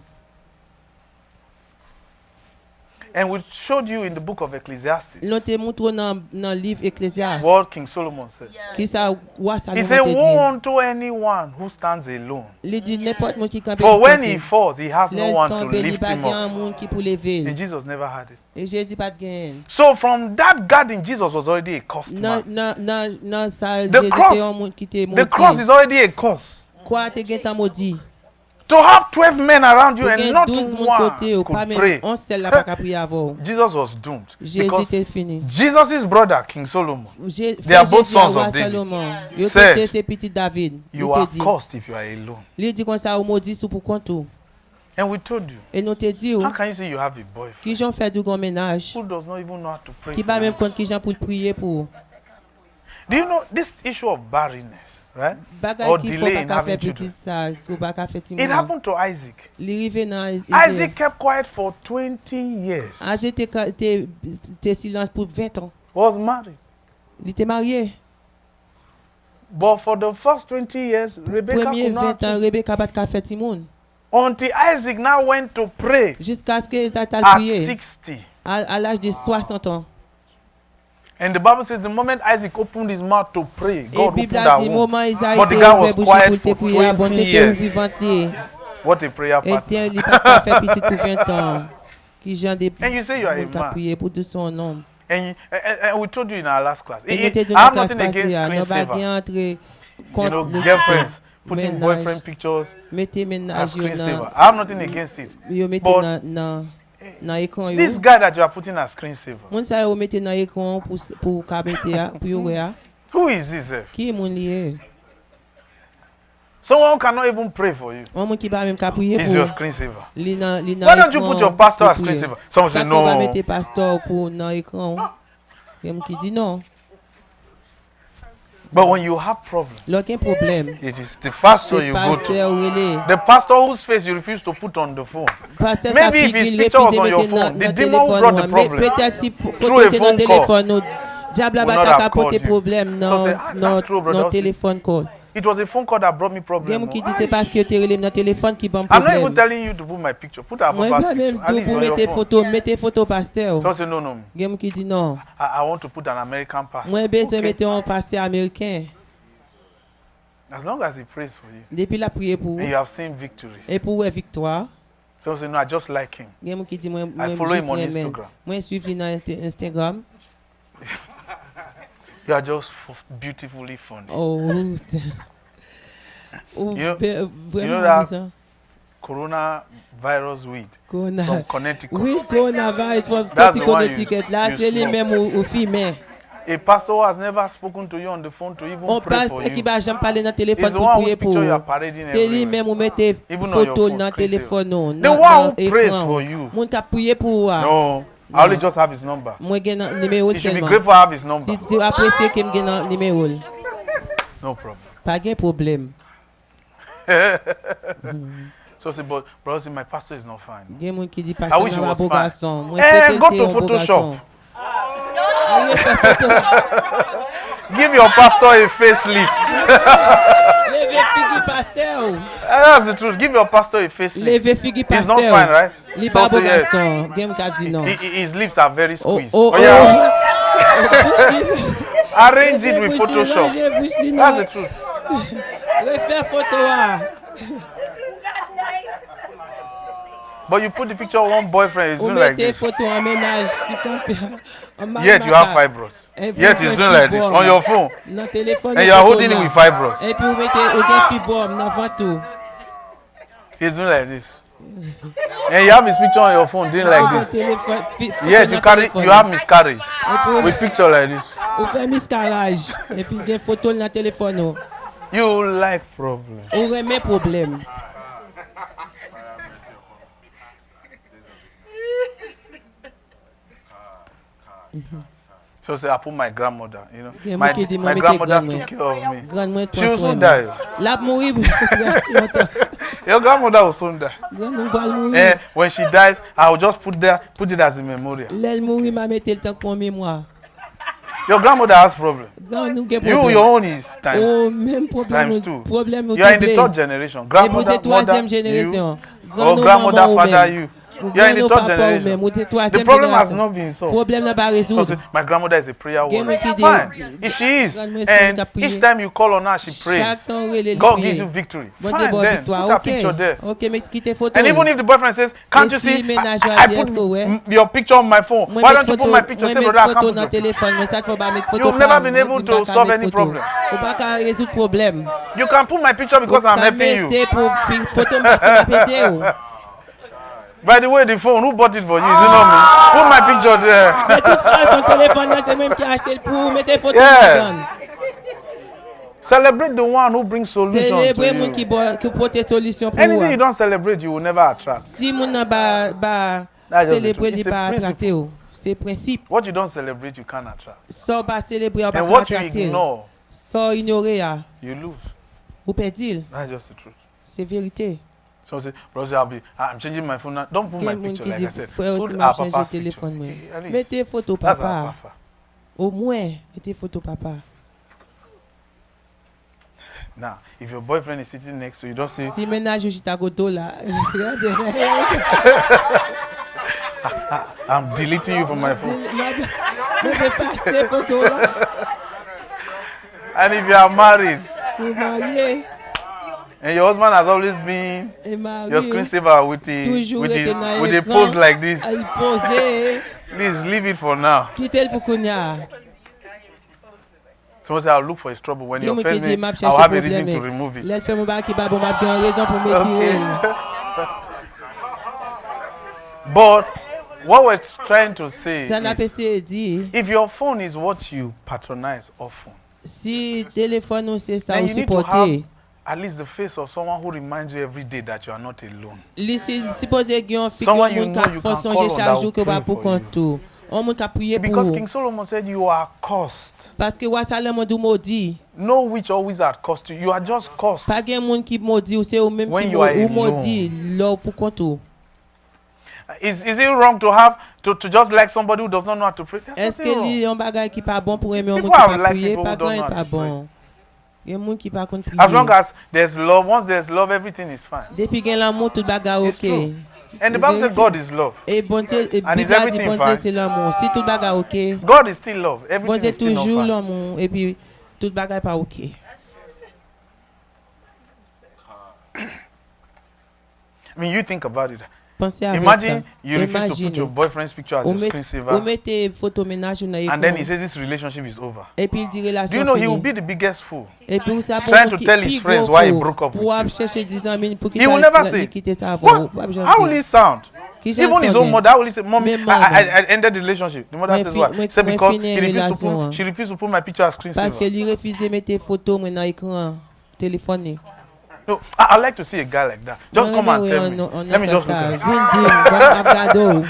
And we showed you in the book of Ecclesiastes Nous te montré dans le livre Ecclésiaste. what King Solomon said. Qui ça wa He Salomon said, te woe dit. unto anyone who stands alone. Il dit n'importe qui campe. For when he falls, he has no one to lift him up. un monde qui pour lever. And Jesus never had it. Et Jésus pas de gain. So from that garden, Jesus was already a cursed Non man. non ça The Jésus cross- était un monde qui était The cross maudit. is already a curse. Quoi te gain tant maudit? To have 12 men around you Pour and gain not 12 monde one côté ou pas could même pray. on seul là pas qu'à prier avant. Jesus was doomed. Jésus Because était fini. Jesus' brother, King Solomon, They are both sons of David. Yo Said, te c'est petit David. you Il are te dit. cursed if you are alone. Il dit comme ça au maudit sous pour compte. And we told you, Et nous te dit how can you say you have a qui boyfriend j'en fait du grand ménage. who does not even know how to pray Qui for pas you? même compte qui j'en pour prier pour. Do you know this issue of barrenness, right? Bagay Or qui faut delay pas in qu'à having faire children. petit ça, ou pas qu'à faire It timon. happened to Isaac. Li rive dans Isaac kept quiet for 20 years. Isaac te silence pour 20 ans. Was married. Il était marié. But for the first 20 years, Rebecca Premier could 20 not. ans, Rebecca pas qu'à faire timon. Until Isaac now went to pray Jusqu'à ce que Isaac a at prié 60. à l'âge de 60 ans. And the Bible says the moment Isaac opened his mouth to pray, Et God Bible opened a that dit womb. moment Isaac But the était guy ouvert was bouche quiet pour te for prier, bon 20 t'étais years. vivant li. What a prayer Et partner. il pas qu'à faire petit pour 20 ans. Qui j'en des And you say you are a monde qu'à man. prier pour tout son nom. And we told you in our last class. Et nous te dit I dans have classe nothing passée, against nous pas screensaver. gain entre You contre know, le girlfriends putting ménage. boyfriend pictures Mettez as ménage yo screensaver. nan I have nothing against it. yo mettez But dans écran yo. this guy that you are putting as screensaver, Moun sa yo mettez dans écran pour ka mettez pour yo wè a. who is this? Sef? Qui moun lié? Someone who cannot even pray for you On moun ki ba même ka prier is your pour. screensaver. Li nan Why don't you put your pastor as prier. screensaver? Someone say Ça qu'on va no. mettre pasteur pour dans écran. Il y a moun qui dit non. But when you have problems, L'aucun problème. it is the pastor C'est you go to. pasteur relé. The pastor whose face you refuse to put on the phone. Pasteur Maybe sa if his figure picture was refuse on your mettre phone, the dans demon who téléphone brought the nous. Mais problem peut-être si through a photo était dans phone téléphone nous. Diable would not bata have ka porter called you. problème So say, "Ah, that's true, brother." non téléphone call. It was a phone call that brought me Gen problem. moun ki oh. dit c'est parce que tu relé dans téléphone qui bon I'm not even problème. telling you to put my picture. Put our Moi papa's pas même picture. At tout least pour on your phone. mettez photo pasteur. So I say no, no. Gen moun ki dit non. I want to put an American pastor. Moi besoin Okay. mettre un pasteur américain. As long as he prays for you Depuis la prière pour and you have seen victories. et pour victoire. So I say no, I just like him. Gen moun ki dit moi I follow him juste on remen. Instagram. Moi suivre dans Instagram. You are just beautifully funny. Oh. Oh, You know vraiment that- amusant. Coronavirus weed from Corona. Connecticut. Oui, coronavirus from That's Scotty the one Connecticut. Là, you c'est lui smoke. même au filmé. A pastor who has never spoken to you on the phone to even On pray passe for qui you. va jamais parler dans le téléphone It's the pour one prier whose picture you are pour. parading C'est lui everywhere. même où mettez Even on your photo phone, dans le screen téléphone non. The one who prays for you. Moun ka prier pour. No, I only just have his number. Moi gen nan numéro You should be seulement. grateful I have his number. Dit tu apprécier que me gen nan numéro. No problem. Pas gen problème. So I say, but brother, see, my pastor is not fine. Gen moun qui dit I pasteur wish he nan was beau fine. garçon. Moi Eh, go c'est to un beau Photoshop. garçon. Allez, fais photo. Give your pastor a facelift. Levez figi pasteur. That's the truth. Give your pastor a facelift. Levez figi He's pasteur. not fine, right? Li So pas beau say yes. garçon. Gen ka dit non. His lips are very Oh, squeezed. oh, Oh, yeah. oh. Arrange it with Photoshop. That's the truth. Refaire photo ah. But you put the picture of one boyfriend, he's Ou doing like mettez this. photo en ménage qui campe. Yet you have fibros. Yet he's doing like this on your phone. Dans téléphone. And you are holding it with fibros. Et puis vous mettez au défi bombe dans photo. He's doing like this. And you have his picture on your phone doing like this. Téléphone. Yet you have miscarriage with picture like this. Ou fait miscarage. Et puis des photos dans téléphone. You like problem. Ou remet problème. So say I put my grandmother, you know. Yeah, My, okay, the my mommy grandmother take took care of me. Grand moi She will soon die. La mourir longtemps. Your grandmother will soon die. Grand nous va mourir. And when she dies, I will just put it as a memorial. L'aile mourir m'a mettre le temps qu'on mémoire. Your grandmother has problem. Grand nous gen You, problème. your own is times. Oh, même problème. times two. Problème You are in the third generation. Et pour Grandmother, the troisième mother, génération. you, or grandmother, father, you. You are in the third generation. Ou the The troisième problem has génération. not been solved. Problème n'a pas So résoudre. say, my grandmother is a prayer Gen warrior. moun ki Fine. If she is, Grandmother c'est and une qui each prie. time you call on her, she Chaque prays. temps relé God prier. gives you victory. Bon Dieu Fine, bon then victoire. put her OK. picture there. OK, mais quittez photo. And even if the boyfriend says, can't you Et si see, ménage I va dire, put est-ce que ouais? your picture on my phone. Moi Why mettre don't you put photo- my picture? moi Say, mettre brother, I photo can't dans put your téléphone, mais ça faut pas mettre photo. You've never pas, been moi, able dis, to pas solve mettre any photo. problem. Ou pas qu'à résoudre problème. You can put my picture because I'm helping you. Mettez pour photo parce que m'a pété. By the way, the phone, who bought it for you? Is it not me? Put my picture there. De toute façon, téléphone là, c'est même qui a acheté le pour mettre photo Yeah. dedans. Celebrate the one who brings solution to Célébrer moun you. qui porte solution pour Anything you vous. don't celebrate, you will never attract. Si moun nan ba That's just the célébrer truth. li It's a pas principle. attracter ou. C'est principe. What you don't celebrate, you can't attract. So pas célébrer ou pas And what you attracter. ignore, So ignorer ya, you lose. ou perdil. That's just the truth. C'est vérité. So say, brother, I'm changing my phone now. Don't put my Quel moun picture qui like I dit said. frère aussi Put m'a our changé papa's téléphone moi. picture. At least, Mettez photo that's our papa. papa. Au moins, mettez photo papa. Now, if your boyfriend is sitting next to you, don't say, Si ménage ou jita goto là. I'm deleting you from my phone. Me effacer photo là. And if you are married C'est marié and your husband has always been et marié. your screensaver with Toujours été dans a l'écran. pose like this, Il pose. please leave it for now. Quittez le pour kounya. Someone say, I'll look for his trouble. When you Yo offend qui dit me, m'a I'll chercher have a reason to problème. remove it. Laisse faire mon ba qui ba bon m'a bien raison pour me tirer. But what we're trying to say Ça n'a pas is, été dit. if your phone is what you patronize often, Si téléphone ou c'est ça then ou you need to have supporter. at least the face of someone who reminds you every day that you are not alone. Li supposé gen yon figure Someone you moun know ka you fò can sonje call on that chaque will jour que va pray pour for you. kontou. On moun ka prier pour Because ou. King Solomon said you are cursed. Parce que roi Salomon dit maudit. No witch or wizard cursed you. You are just cursed. Pas gen moun qui maudit ou c'est ou même When qui you are ou alone. maudit là pour kontou. Is it wrong to have to just like somebody who does not know how to pray? There's Est-ce que nothing li wrong. yon bagay qui pas bon pour aimer un People moun qui have pas like prier, people who pas don't grand know et how pas to pray. bon. Gen moun qui pas kon prier. As long as there's love, everything is fine. Depuis gen l'amour tout bagay It's OK. true. And the Bible says God is love. Et bon Dieu, et And is Bible a dit everything bon Dieu fine? c'est l'amour. Si tout bagay OK, God is still love. bon Everything Dieu is still not toujours fine. l'amour et puis tout bagay pas OK. I mean, you think about it. Pensez avec Imagine ça. you refuse to put Imaginez. your boyfriend's picture as Ou your met- screensaver, ou mettez photo ménage ou nan and then écran. he says this relationship is over. Et puis il dit Do relation you know he will finie. be the biggest fool? Et puis ça pour trying vous to qui- tell his pi friends gros why he fou, broke up pour with ap you. chercher 10 amis pour He will never say. quitter ça What? avant. Pas besoin How will dire. he sound? Qui j'en Even his sais own bien. mother, how will he say, "Mommy, Mais maman. I ended the relationship." The mother Mais says, fi- "Why?" mais- Say mais because fini he refused to relation, put, she refused to put my picture as Parce screensaver. qu'il refusait mettre photo moi dans écran téléphone. No, I'd like to see a guy like that. Just come and tell me. Let me just look at it. Vin dim,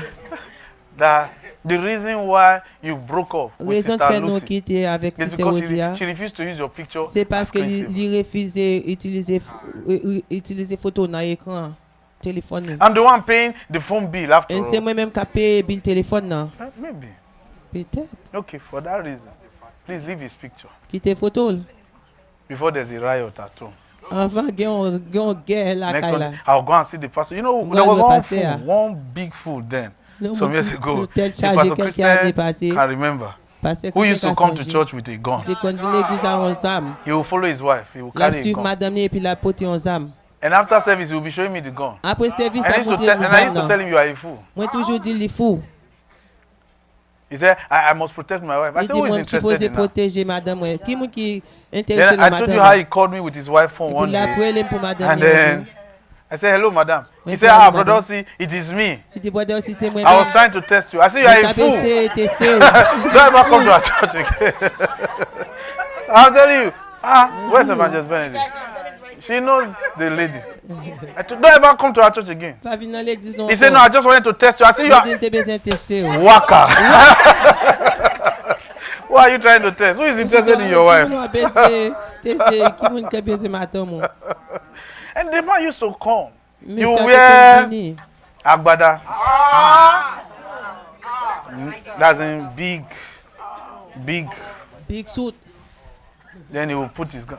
That the reason why you broke up with raison de Sister faire nous Lucy quitter avec is Sister because Rosia. she refused to use your picture C'est parce as que screensaver. il refusait utiliser photo dans écran téléphone. I'm the one paying the phone bill after Et c'est all. moi-même qui paye bill téléphone là. Maybe. Peut-être. Okay, for that reason, please leave his picture Quitter photo. before there's a riot at home. Avant gen guerre la Next kay la. one, I'll go and see the pastor. You know, Go there and was go one pastor, fool, one big fool then, Non, some mon years ago. tel The chargé Pastor quelqu'un a Christian dépassé. can remember. Parce que Who used to come to songe. church with a gun. Il kon vin l'église à un zam. He will follow his wife. He will La carry a suivre gun. madame ni et puis la porter un zam. And after service, he will be showing me the gun. Après service And la I used to porter tell, un and I used to zam. tell him, "You are a fool." Moi toujours dit li fou. He said, I must protect my wife. I Il said, dit "Who is moi interested supposé in that?" protéger madame ouais. Qui moun qui intéressé Then I dans told you how madame. he called me with his wife phone Et one puis la day. prélève pour madame. And ni un then jour. I said, "Hello, madam." He Oui, said, hello, "Ah, madam. brother, see, it is me. Il dit brother aussi c'est moi. I was trying to test you." I said, "You are a fool. tester. Don't ever come to our church again." I'm telling you. Where's Evangelist Benedict? She knows the lady. I told, "Don't ever come to our church again." Pas venir dans l'église non. He said, "No, I just wanted to test you." I said, "You are Il était besoin tester. waka." Why are you trying to test? Who is interested in your wife? Tester qui moun qui besoin madame. And the man used to come. Mais You ça wear vini. agbada. That's in big. Big suit. Then he will put his gun.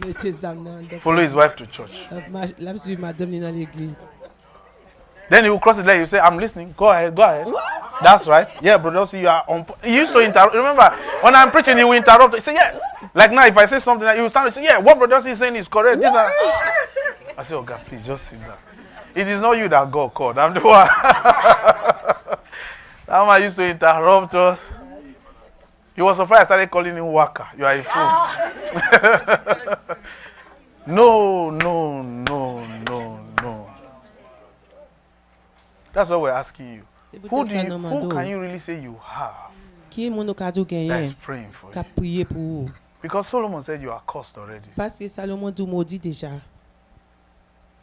Mettez zam nan. Follow his wife to church. La suivre madame ni dans l'église. Then he will cross his leg. You say, "I'm listening. Go ahead. Go ahead." That's right. Yeah, brother. See, you are on. He used to interrupt. Remember, when I'm preaching, he will interrupt. He say, "Yeah." Like now, if I say something, he will stand and say, "Yeah, what brother is saying is correct." This and I say, "Oh God, please just sit down." It is not you that God called. I'm the one. That man used to interrupt us. He was surprised I started calling him Waka. You are a fool. No. That's what we're asking you. Who can you really say you have Qui moun ka dou that is genyen? praying for Ka you? prier pour vous. Because Solomon said you are cursed already. Parce que Salomon dou maudit déjà.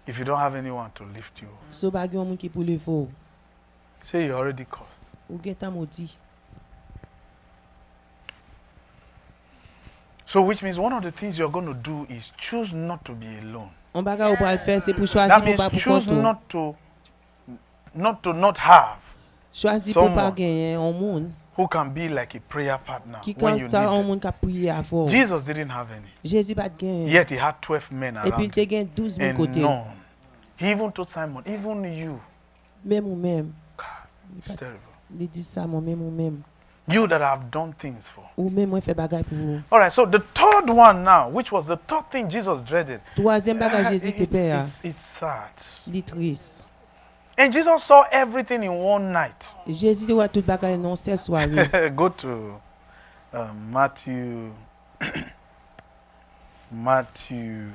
If you don't have anyone to lift you, So ba gen moun ki pou levo ou. say you're already cursed. Ou gen ta maudit. So which means one of the things you're going to do is choose not to be alone. On baga ou pral faire c'est pour choisir That pour means pas pour choose kontou. not to not have Choisir pour pas someone genyen un moun who can be like a prayer partner qui when quand you ta un need them. moun ka prier avant. Jesus didn't have any. Jésus pas genyen. Yet he had 12 men Et puis il around te him. gen 12 moun And kote. none. He even told Simon, even you, Même ou même. it's terrible. Il dit ça mon même ou même. You that have done things for. Ou même moi fait bagay pour vous. All right, so the third one now, which was the third thing Jesus dreaded. Troisième bagay Jésus te paie. It's sad. Li triste. And Jesus saw everything in one night. Jésus te voit tout bagay non seul soirée. Go to Matthew. Matthew.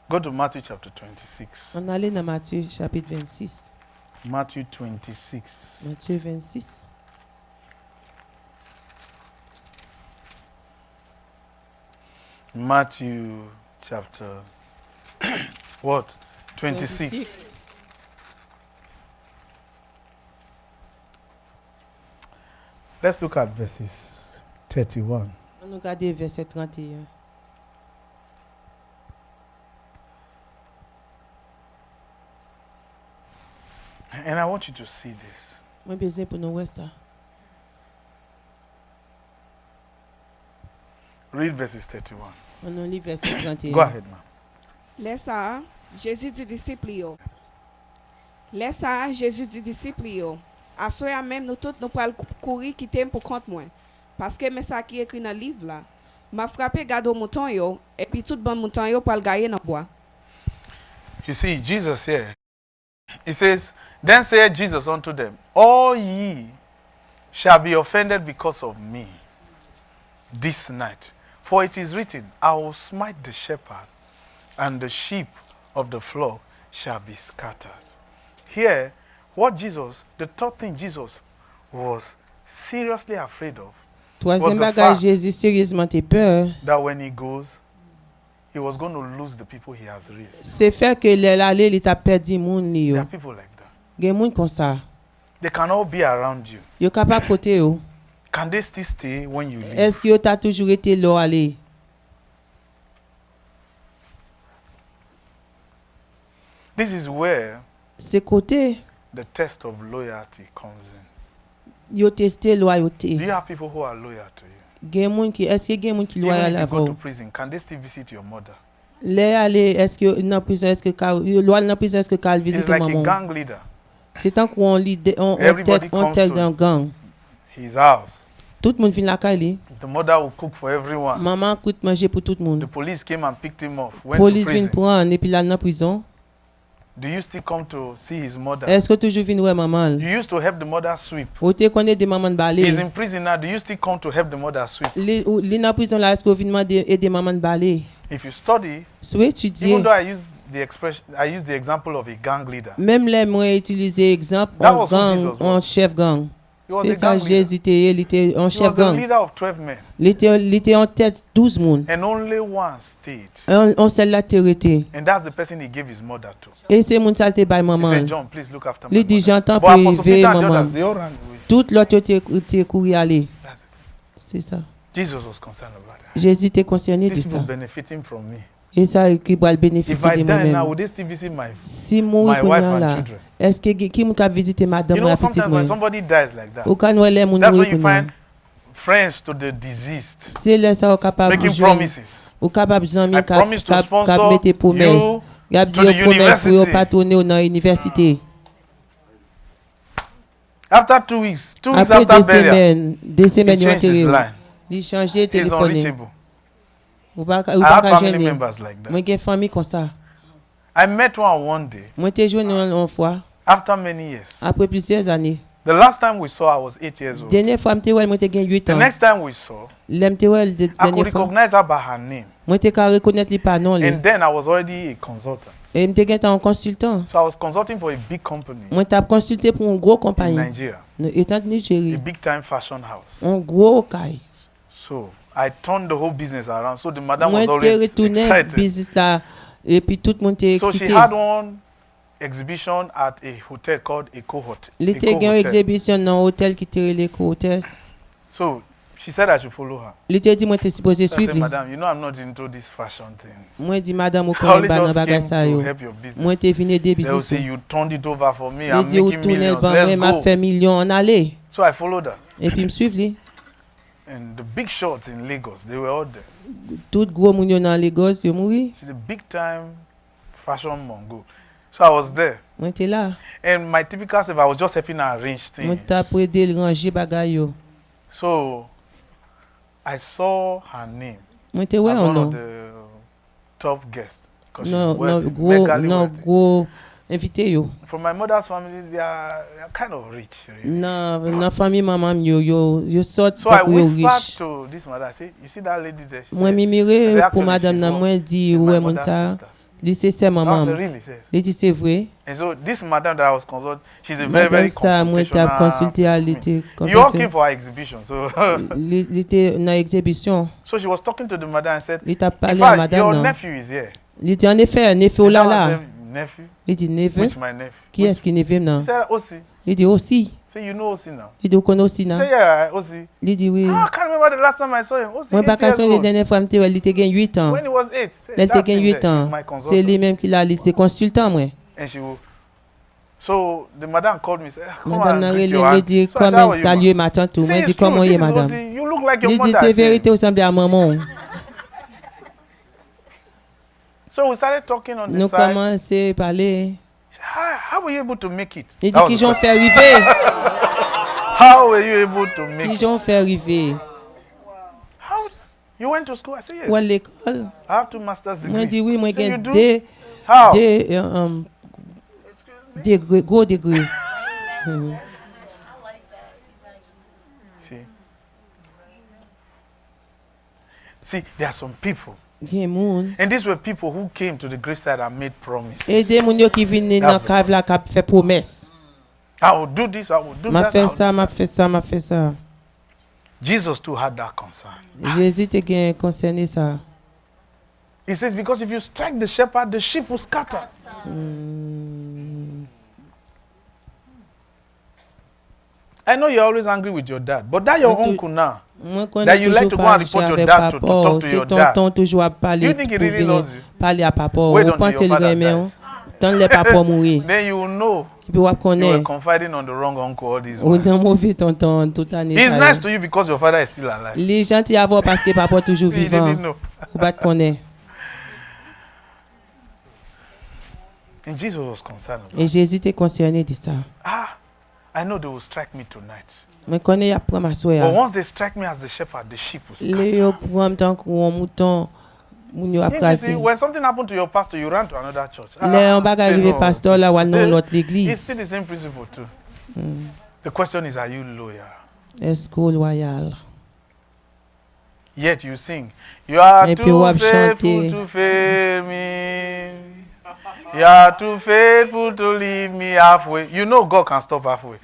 Go to Matthew chapter 26. On allait dans Matthieu chapitre 26. Matthew 26. Matthieu 26. Matthew chapter what? 26. Let's look at verses 31. On regarde verset 31. And I want you to see this. Moi besoin pour nous voir ça. Read verses 31. On lit verset 31. Go ahead, ma'am. Laisse ça, Jésus dit disciple yo. Laisse ça, Jésus dit disciple yo. À soir même nous tous nous pral courir quitter pour compte moi. Parce que mais ça qui écrit dans le livre là, m'a frappé gado mouton yo et puis tout bon mouton yo pral gayer dans bois. You see, Jesus here, he says, Then said Jesus unto them, All ye shall be offended because of me this night. For it is written, I will smite the shepherd, and the sheep of the flock shall be scattered. Here, the third thing Jesus was seriously afraid of, Troisième the bagage, fact Jésus sérieusement t'es peur. that when he goes, he was going to lose the people he has raised. C'est fait que l'aller il t'a perdu moun li There yo. are people like that. Gen moun comme ça. They can all be around you. Yo capable côté yo. Can they still stay when you leave? Est-ce que yo t'a toujours été là aller? This is where C'est côté the test of loyalty comes in. yo testé Do loyauté. you have people who are loyal to you? Gen moun qui est-ce que gen moun qui Even loyal if you go to avant? prison, can they still visit your mother? Les aller est-ce que dans prison est-ce que loyal dans prison est-ce que cal It's visiter like a maman? gang leader. C'est tant qu'on lit on Everybody tête on comes tête to- dans gang. His house. Tout le monde vient la caille. The mother will cook for everyone. Maman coûte manger pour tout le The monde. police came and picked him up. Went Police to vient prison. prendre et puis là dans prison. Do you still come to see his mother? Est-ce que toujours vient voir maman? You used to help the mother sweep. Ou te connais des mamans de He's balai. in prison now. Do you still come to help the mother sweep? Les dans prison là est-ce que vous demandez aider maman de balai? If you study, Soit étudier. even though I use the example of a gang leader. Même les moi utiliser exemple That en was who gang, Jesus was. en chef gang. He was C'est a ça gang leader. Jésus était, il était en He chef was the gang. leader of 12 men. Il était en tête 12 moun. And only one stayed. On celle là t'arrêté. And that's the person he gave his mother to. Et c'est moun ça te bail He maman. said, John, please look after my Il dit mother. j'entends But Apostle privé Peter and the maman. others, they all ran away. Tout l'autre était couru aller. That's it. C'est ça. Jesus was concerned about that. Jésus était concerné de These people ça. benefiting from me. Et ça qui va le If bénéficier I de die now, moi-même. would they still visit my Si mourir my pour wife nous and là, children? est-ce que qui m'a visiter madame You ou know, la petite sometimes moi? when somebody dies like that, Ou quand nous les moun that's when mourir you pour nous. find friends to the deceased C'est là ça capable making joindre promises. ou capable I zanmi promise to cap sponsor mettre promesse. you Y a to dit the promesse pour university. pas tourner dans l'université. After 2 weeks, 2 weeks Après after burial, deux he semaines changed his enterré. line. Il changer He's téléphoné. unreachable. Ou pas I ou have pas family gêner. members like that. Moi j'ai famille comme ça. I met one day Moi t'ai joué une fois after many years. après plusieurs années. The last time we saw, I was 8 years old. Dernière fois m'té ouais moi t'ai 8 The ans. next time we saw, L'aime t'ai ouais I could dernière fois. recognize her by her name. Moi t'ai qu'à reconnaître les pas non les. And then I was already a consultant. Et m'té gagné en consultant. So I was consulting for a big company Moi t'ai consulté pour une gros in compagnie. Nigeria, Étant de a Nigeria. big time fashion house. Un gros caille. So I turned the whole business around. So the madam Moi was t'ai always retourné excited. business là et puis tout le monde était So she excité. had one exhibition at a hotel called Eco Hotel. Il était Eco gagné une Hotel. exhibition dans l'hôtel qui était les hôtels. So she said I should follow her. Il était dit moi t'es supposé So I said, suivre. Madam, you know I'm not into this fashion thing. Moi dit madame au I connaît only pas dans just bagage came ça to yo. help your business. Moi t'es venu des They will business. say you turned it over for me. Il I'm dit au making tourner le millions. banc Let's m'a go. fait million en aller. So I followed her. Et puis me suivre lui. And the big shots in Lagos, they were all there. Tout gros moun yo dans Lagos yo mouri. She's a big time fashion mongo. So I was there. Moi t'es là. And my typical self, I was just helping her arrange Moi things. t'a pour aider le ranger bagage yo. So I saw her name Moi t'es ouais as ou one non? of the top guests. Because Non she's non wealthy, gros megally non wealthy. gros invité yo. From my mother's family, they are kind of rich. Really. Dans famille maman yo sort So I pour yo whispered riche. to this mother, I say, you see that lady there? She Moi said, mi I said, mire pour "Actually, madame she's nan one- moi dit she's my ouais moun mother's ça. sister." Li c'est c'est That's maman. the real, he says. Li dit c'est vrai. And so this madam that I was consulting, she's a very, Madame very ça moi t'a consulté à li était You all came for our exhibition, so li était dans exhibition. so she was talking to the madam and said, Il t'a in parlé à fact, madame your non. nephew is here. Il dit en effet, nephew And là I was là. saying, nephew? Il dit neveu. Which my nephew? Qui est-ce qui neveu non? He said, Osi. Il dit aussi. Say, you know Osi now. Il dit qu'on aussi He non. said, yeah, Osi. Il dit oui. Ah, I can't remember the last time I saw him. Osi, Moi 8 pas years question les old. dernières fois m'était il était gain 8 ans. When he was 8. Il était That's gain him 8 there. He's ans. my C'est consultant. lui même qui l'a il était consultant moi. And she will. So the madam called me and said, come Madame and n'a greet your relé auntie. dit So I said, comment how are you, ma? saluer ma tante. Say, Moi it's dit true. comment This est is madame. Osi. You look like your Il dit mother. c'est I said. vérité ressemble à maman. So we started talking on the Nous side. commençons à parler. He said, how were you able to make it? Il dit That was qu'ils the ont question. fait arriver. How were you able to make Qu'ils ont it? fait arriver. How? You went to school? I said, yes. Ou à l'école. I have 2 master's degrees. Moi dis oui, moi So you j'ai do? des How? degrés, gros degrés. See? See, there are some people. Gen moun. And these were people who came to the graveside and made promises. Et des moun yo qui viennent dans That's cave là qui fait promesse. I will do this, I will do M'a that. I fait will ça, do m'a that. fait ça, m'a fait ça. Jesus too had that concern. Jésus te gen concerné ça. He says, because if you strike the shepherd, the sheep will scatter. I know you're always angry with your dad, but that your Mais tu- uncle now, Moi That connais you like toujours to go and report your avec dad to papa. talk to C'est your dad. tonton toujours à Do parler you think he pour really venir loves you? parler à papa. Wait Ou until pense your le father remet. dies. Tant les papa mourir. Then you will know Et puis on you connaît. were confiding on the wrong uncle all this Ou while. dans mauvais tonton toute année. He's ça, nice to you because your father is still alive. les gens t'y avoir parce que papa toujours He vivant. didn't know. Ou pas te connaît. And Jesus was concerned about Et Jésus t'est concerné de ça. I know they will strike me tonight. Mais connais y a prend ma But soeur. once they strike me as the shepherd, the sheep will scatter. Les yo prend tant qu'on mouton moun yo Yeah, you see, aprasé. when something happened to your pastor, you ran to another church. Les on baga say arrivé no. pasteur là ou non It's l'autre it's l'église. still the same principle too. The question is, are you loyal? Est-ce que loyal? Yet you sing. You are Et puis, too on va faithful chanter. to fail me. You are too faithful to leave me halfway. You know God can stop halfway.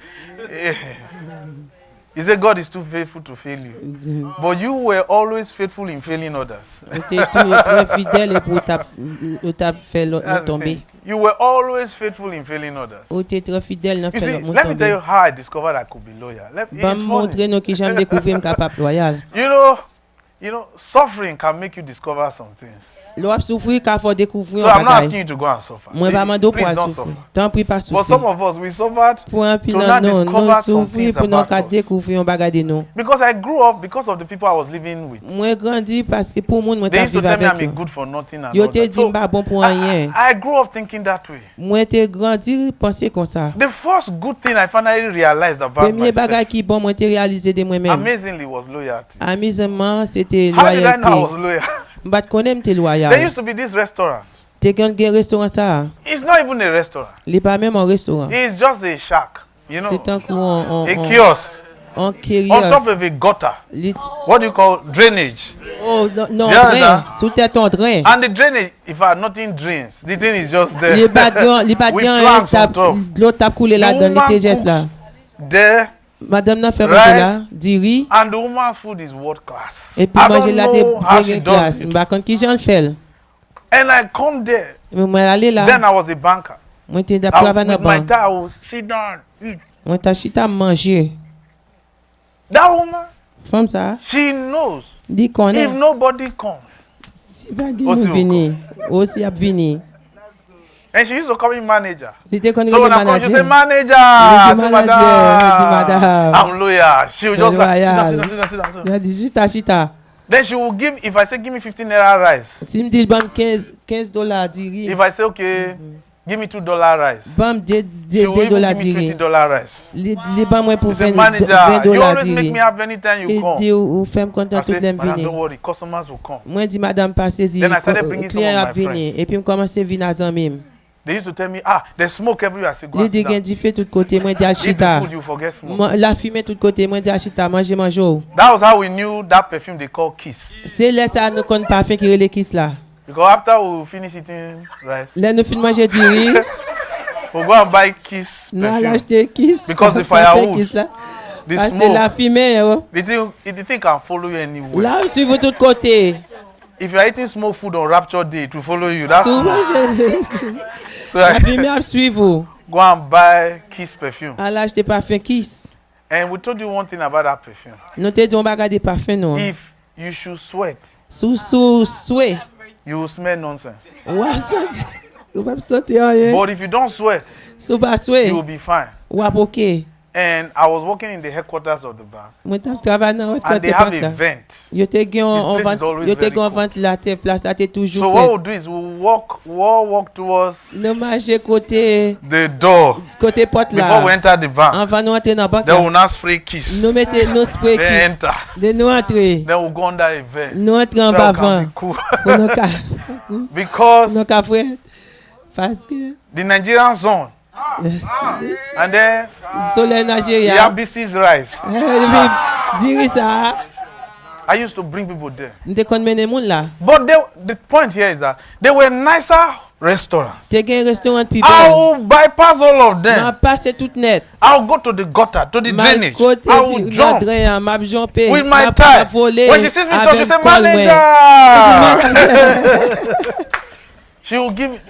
He said God is too faithful to fail you. But you were always faithful in failing others. Tu es très fidèle et pour ta fait l'autre That's the tomber. thing. You were always faithful in failing others. Ou tu es très fidèle dans You fait see, l'autre let me tell you tomber. how I discovered I could be loyal. Ba It's montrer funny. nous qui j'aime découvrir capable loyal. You know, suffering can make you discover some things. L'op souffrir qu'a faut découvrir So un I'm not asking bagage. you to go and suffer. Moi pas mando pour Please don't souffrir. suffer. Tant pis pas But some souffrir. of us, we suffered Pour un pile to now non discover non some souffrir things pour nous about qu'a us. découvrir un bagage de nous. Because I grew up because of the people I was living with. Moi grandi parce que pour monde moi They t'a used to vivre tell me I'm avec a eux. good for nothing and Yo all te that. dit So pas bon pour rien. I grew up thinking that way. Moi te grandi penser comme ça. The first good thing I finally realized about Premier bagage myself, qui bon moi te réalisé de moi-même. amazingly, was loyalty. Amusement c'était How did I know I was loyauté. loyal? M'bat connais m'te There loyal. used to be this restaurant. Te gen restaurant ça. It's not even a restaurant. Il pas même un restaurant. It's just a shack. You know, C'est un coup en a kiosk en on top kiosque. of a gutter. Li- What do you call drainage? Oh non Yeah, drain, nah. sous tête en drain. And the drainage, if I nothing drains, the thing is just there. Les pas With bien planks on tap top. l'eau tap couler là The dans woman les TGS là. cooks there, Madame n'a fait Rice. manger là, du riz and the woman's food is world class. et puis I manger don't là des know how she bien does classe. it. Par contre qui j'en fait. And I come there. Mais moi aller là, Then I was a banker. moi t'ai I would, travailler dans with my banque. dad, I would sit down, eat. Moi t'ai chita manger. That woman, Femme ça, she knows dit connaît. if nobody comes. Si pas de Aussi nous venir, aussi a venir. And she used to call me manager. Il était connu So le when I come, you say manager. manager. I say, Manager, madam. madam. I'm loyal. She will just like, sit down, Loyal. sit down, sit down, sit down. Il a dit chita. Then she will give, if I say, give me 15 naira rice. Si me dit bam 15 dollars du riz. If I say, okay, give me $2 rice. Bam She will 2 even dollars give du me riz. $20 rice. Les bam moi pour You say, 20 manager, you dollars always du make riz. me happy anytime you Et come. dit ou femme I content toute say, l'aime madam, venir. don't worry, customers will come. Moi dit madame passez y Then I started bringing some client of a my venir friends. et puis me commencer venir à zanmim. They used to tell me, there's smoke everywhere. I say, go Les and sit dit gen down. du feu tout côté moi dit Eat the achita. food, you forget smoke. La fumée tout côté moi dit achita manger manger. That was how we knew that perfume they call Kiss. C'est là ça nous connaît parfum qui relé kiss là. Because after we finish eating rice, Là, nous finissons manger du riz. we'll go and buy Kiss Nous allons perfume. acheter Kiss. Because the Parfum firewood, Kiss, là. The Parce que la smoke, fumée, oh. the thing can follow you anywhere. Là, je suis de tous côtés. If you are eating small food on Rapture Day, it will follow you. That's Souvent, smoke. So la fumée a suivi. go and buy Kiss perfume. Allons acheter parfum Kiss. And we told you one thing about that perfume. Nous te disons pas des parfums, non. If you should sweat, Sous souhait. you will smell nonsense. Ou à sentir. Ou pas sentir rien. But if you don't sweat, Sous pas souhait. you will be fine. Ou à ok. And I was working in the headquarters of the bank, Moi, je travaille dans le and they côté have banque a là. vent. Yo te gen This place is always very cold. ventilateur, place là te So toujours what fait. we'll do is we'll walk towards Nous marcher côté porte before we là. enter the bank. Avant nous entrer dans la banque Then là. we'll now spray Kiss. Nous mettons nos spray Then kiss. enter. De nous entrer. Then we'll go under a vent. Nous entrer en So bas we can avant. be cool. Pour nos cas. Because Nos cas frère. Parce que the Nigerian zone, and then soleil the Nigeria. ABC's rice. Dire ça. I used to bring people there. Nous te connais les moun là. But the point here is that they were nicer restaurants. Te gen restaurant I people. will bypass all of M'a them. passé tout net. I'll go to the gutter, to the drainage. Côté I will jump m'a jumpé. with my tie. When she sees me talk, she say, manager. She will give me.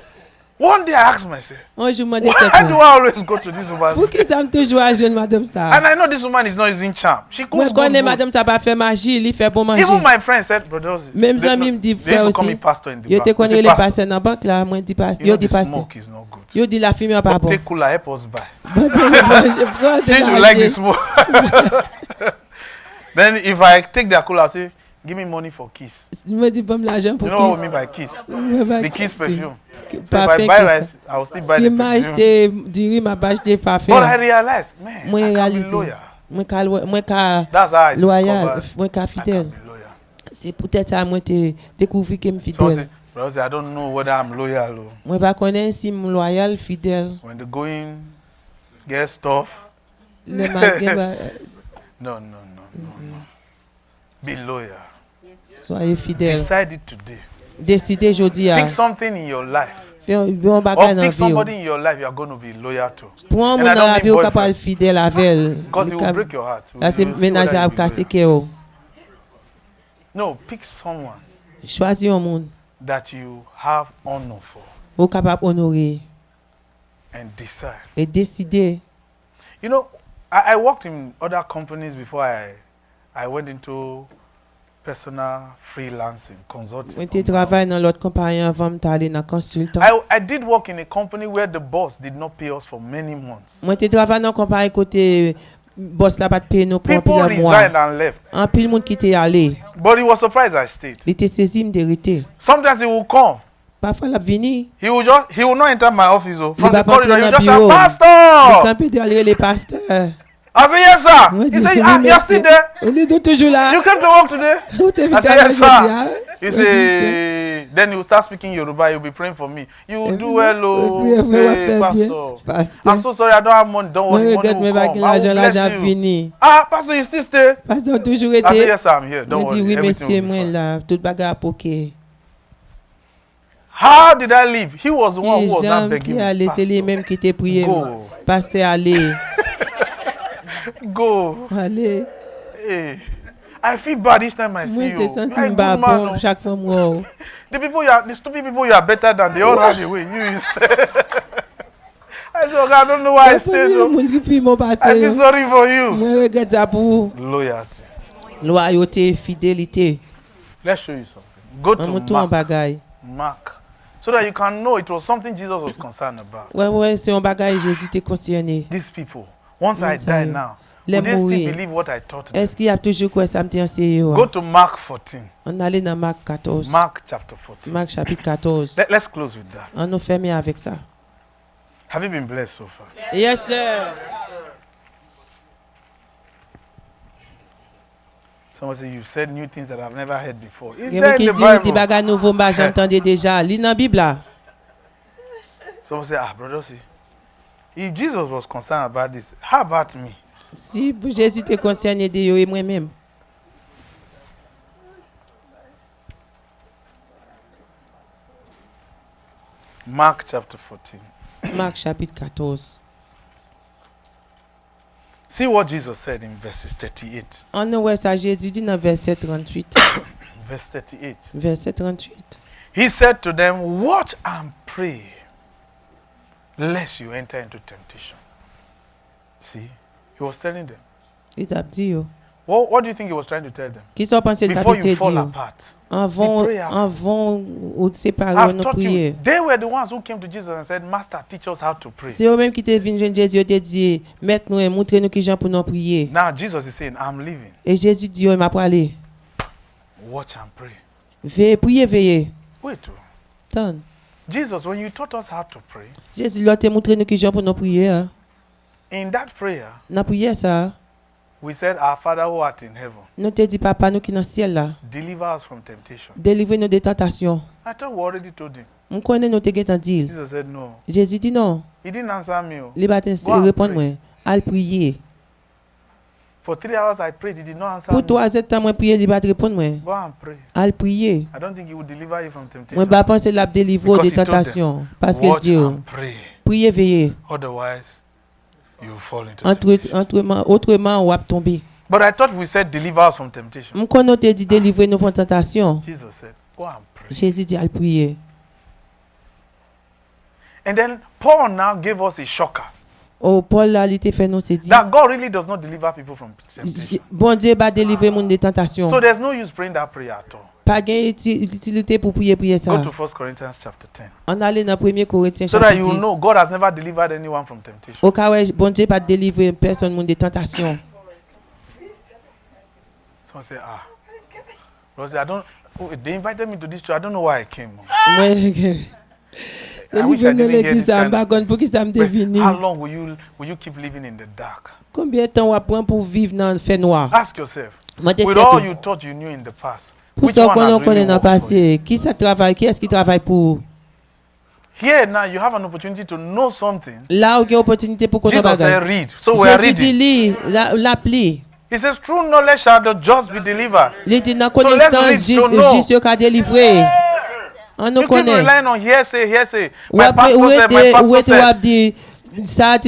One day I asked myself, Un jour, m'a dit, why do I always go to this woman's pour qui ça me toujours à jeune madame ça? And I know this woman is not using charm. She Moi, cooks good connais food. madame ça pas fait magie, il fait bon manger. Even my friend said, brother, Même they, amis me dit they used frère to call me aussi. pastor in the Yo bank. te They connais say, les pastor, pasteurs dans la banque là, moi dit pasteur, you know yo dit the pasteur. smoke is not good. Yo dit la fumée pas bon. Take cooler, help us buy. Frère, Since you like the smoke. Then if I take their cooler, I'll say, give me money for Kiss. Me dit pas l'argent You pour know what we kiss. mean by Kiss? The Kiss perfume. So if Parfait I buy kiss. rice, I will still buy Si the m'a perfume. acheté du riz, m'a pas acheté parfait. But I realized, man, Moi I can be réalisé. loyal. Moi ka That's how I loyal, discovered moi ka I fidèle. can be loyal. C'est peut-être ça moi te découvrir que me So I fidèle. say, brother, say, I don't know whether I'm loyal or Moi pas connais si me loyal, fidèle. when the going gets tough. Le malgré No. Be loyal. soyez fidèle. Decide it today. Décidez aujourd'hui à Pick something in your life. faire un bon Or bagage dans la pick vie. somebody in your life you are going to be loyal to. Pour un And monde I dans don't la mean vie, on boyfriend. capable fidèle avec elle. Because it will break your heart. Là, c'est You will see ménage whether à you be casser loyal. cœur. No, pick someone Choisis un monde that you have honor for où capable honorer and decide. et décider. You know, I worked in other companies before I went into personal freelancing, consulting. Moi, tu travailles dans l'autre compagnie avant de aller dans consultant. I did work in a company where the boss did not pay us for many months. Moi, tu travailles dans compagnie côté boss là pas de payer nous pour un People pile de mois. resigned and left. Un pile monde qui était allé. But he was surprised I stayed. Il était saisi me dérité. Sometimes he will come. Parfois la venir. He will not enter my office. Oh. From va the pas corridor, he will entrer just dans le say, bureau. Le Pastor! campé de aller les pasteurs. I say, yes, sir. Moi, He dis, said, oui, you're merci. still there? On est toujours là. You came to work today? Où t'es I vite say, à yes, la sir. He say, then he will start speaking Yoruba. He will be praying for me. You will do well, oh, hey, Pastor. Pasteur. I'm so sorry, I don't have money. Don't Moi, worry, money regarde, will mais pas come. I will l'argent bless you. fini. Ah, Pastor, you still stay? Pasteur toujours I say, été. yes, sir, I'm here. Don't Moi worry, dis oui, everything monsieur, will be moi fine. là, toute bagarre pour que. How did I leave? He was the one who was Les not gens begging qui a me. laissé les mêmes qui étaient priés. Go. Pasteur, allez, Go. allez. Hey. I feel bad each time I Moi, see you. j'ai You're senti a un good bas man, bon oh. chaque fois. Moi. The stupid people you are better than, they all run away. You I said, okay, I don't know why I stayed. Mon though. grippe, mon I feel pasteur. sorry for you. Moi, regarde ça pour Loyalty. loyauté, fidélité. Let's show you something. Go On to monte tout en Mark. bagaille. Mark. So that you can know it was something Jesus was concerned about. Ouais, c'est un bagaille, Jésus t'est concerné. These people, once I Yes, die I- now, Les would they still mourir. believe what I taught them? Est-ce qu'il y a toujours quoi ça me tient enseigné? Go to Mark 14. On allait dans Marc 14. Mark chapter 14. Marc chapitre 14. Let's close with that. On nous ferme avec ça. Have you been blessed so far? Yes, sir. Someone say you've said new things that I've never heard before. Is Il y there a in qui the dit des Bible? bagages nouveaux, bah j'entendais déjà. Lis dans la Bible là. Someone say, brother, see, if Jesus was concerned about this, how about me? Si Jésus t'est concerné de yo et moi-même. Mark chapter 14. Marc chapitre 14. See what Jesus said in verses 38. On voit ça Jésus dit dans verset 38. Verse 38. Verset 38. He said to them, watch and pray, lest you enter into temptation. See, he was telling them. Il t'a dit yo. What do you think he was trying to tell them? Qui sont pensés Before taper you fall dit yo. apart. Avant We pray after. avant ou séparer I've nos taught you. prières. They were the ones who came to Jesus and said, Master, teach us how to pray. C'est eux même qui te viennent Jésus te dit mettre nous et montrer nous qui gens pour nous prier. Now Jesus is saying, I'm leaving. Et Jésus dit il m'a pas aller. Watch and pray. Veillez, priez, veillez. Wait. Attends. Jesus, when you taught us how to pray, Jésus l'a te montré nous qui gens pour nous prier. Hein. in that prayer, Dans prière ça, we said, Our Father who art in heaven, nous te dit papa nous qui dans ciel là, deliver us from temptation. délivre nous des tentations. I thought we already told him. On connaît nous te gêtant dit. Jesus said, No. Jésus dit non. He didn't answer me. Les bâtins Go and répondre pray. moi, al prier. For 3 hours I prayed, he did not answer Pour me. 3 heures temps moi prier, les bâtins répondre moi, Go and pray. al prier. I don't think he will deliver you from temptation. Moi pas penser la délivrer Because des he told them, tentations parce qu'il Watch dit and pray. prier, veillez. Otherwise, you will fall into temptation. Autrement on va tomber. But I thought we said, Deliver us from temptation. On connaît te dit délivrer nous de tentation. Jesus said, Go and pray. Jésus dit al prier. And then Paul now gave us a shocker Oh Paul là il te fait nous c'est dit. that God really does not deliver people from temptation. Bon Dieu va délivrer monde des tentations. So there's no use praying that prayer at all. Pas gain utilité pour prier ça. Go to 1 Corinthians chapter 10. On allait dans 1 Corinthiens So that chapitre you will know 10. God has never delivered anyone from temptation. Au cas où bon Dieu pas délivrer personne monde des tentations. So I say, Rosie, I don't. Oh, they invited me to this church. I don't know why I came. Moi I wish I didn't hear this kind of pour qui ça me But devine. how long will you keep living in the dark? Combien de temps on va prendre pour vivre dans le fait noir? Ask yourself. Moi de With all you thought you knew in the past, pour which ça one qu'on has connaît really dans le worked for you? passé, qui ça travaille, qui est-ce qui travaille pour? Here now you have an opportunity to know something. Là où il y a opportunité pour qu'on Jesus said, bagaille. read. So we are Jésus dit reading. lis, l'appli. He says, true knowledge shall the just be delivered. Il dit dans So let's connaissance read to know. juste qu'a délivré. On nous You keep connaît. relying on hearsay. Ou My pastor said, my pastor said. dit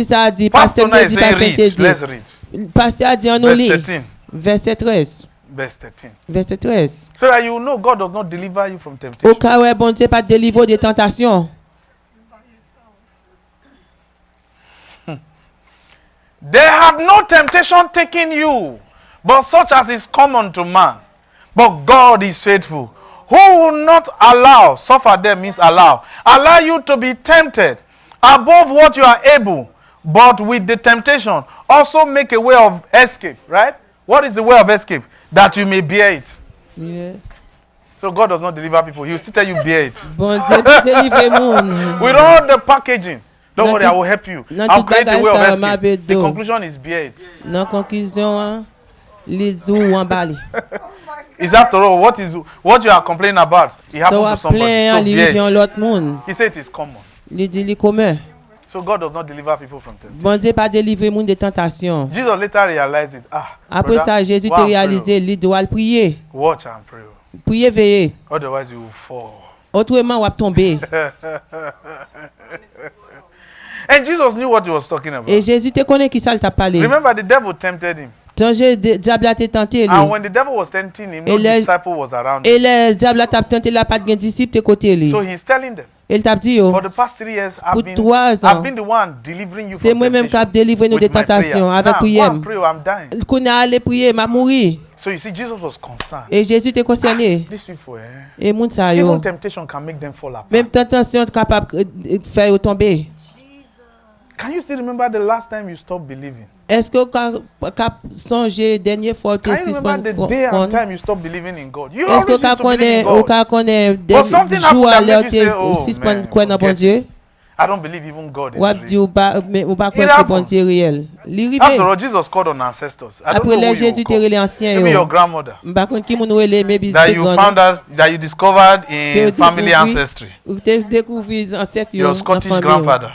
ça dit Pastor pasteur now me is dit saying pasteur read. te Let's dit. read. Pasteur a dit on nous Verse lit. 13. Verset 13. Verse 13. Verset 13. So that you know God does not deliver you from Au temptation. cas où bon Dieu pas délivrer des tentations. There had no temptation taken you, but such as is common to man. But God is faithful, who will not allow, suffer them means allow you to be tempted above what you are able, but with the temptation also make a way of escape, right? What is the way of escape? That you may bear it. Yes. So God does not deliver people. He will still tell you bear it. Bon Dieu peut délivrer monde. With all the packaging. Don't Dans worry, I tout- will help you. dans I'll tout create a bagage way of ça, escape. ma The bédo. conclusion is bear it. Dans conclusion, hein, les ou emballés. Is after all what you are complaining about? It So happened à to somebody. plein So li bear vient it. l'autre monde. He said it is common. Il dit li commun. So God does not deliver people from temptation. Bon Dieu pas délivrer monde des tentations. Jesus later realized it. Après brother, ça, Jésus go t'a and pray, réalisé, il doit le prier. oh. Watch and pray. Oh. Prier, veiller. Otherwise you will fall. Autrement, on va tomber. And Jesus knew what he was talking about. Et Jésus te connaît qui ça t'a parlé. Remember, the devil tempted him. Quand le diable a été tenté, lui. And when the devil was tempting him, no Et le- disciple was around him. Et le diable a tenté, la pas de disciple de côté, lui. So he's telling them, Il t'a dit, oh, for the past 3 years, Pour 3 ans, I've been the one delivering you c'est from moi-même qui temptation a délivré nous with des my prayer. tentations avec Now, go prière. and pray, or I'm dying. Qu'on a allé prier, m'a mouru. So you see, Jesus was concerned. Et Jésus t'est concerné. These people, Et moun sa yo. even temptation can make them fall apart. Même tentation est capable de faire tomber. Can you still remember the last time you stopped believing? Est-ce que quand songer dernière fois que Can tu you remember the day and time you stopped believing in God? You est-ce que always quand used to believe on in God. connaît But something des jours happened à that made you say, l'heure oh suspend man, quoi dans bon forget Dieu it. I don't believe even God is ou ap di real. ou pas mais ou pas It croire que bon happens. Dieu réel. Li After rive. all, Jesus called on ancestors. I don't Après know les who you Jésus will te call. relé ancien Maybe your yo. grandmother M'pa konn ki moun relé maybe that c'est you grand. found out, that you discovered in Que family découvri- ancestry. Ou te découvrir ancêtre yo. Your Scottish grandfather.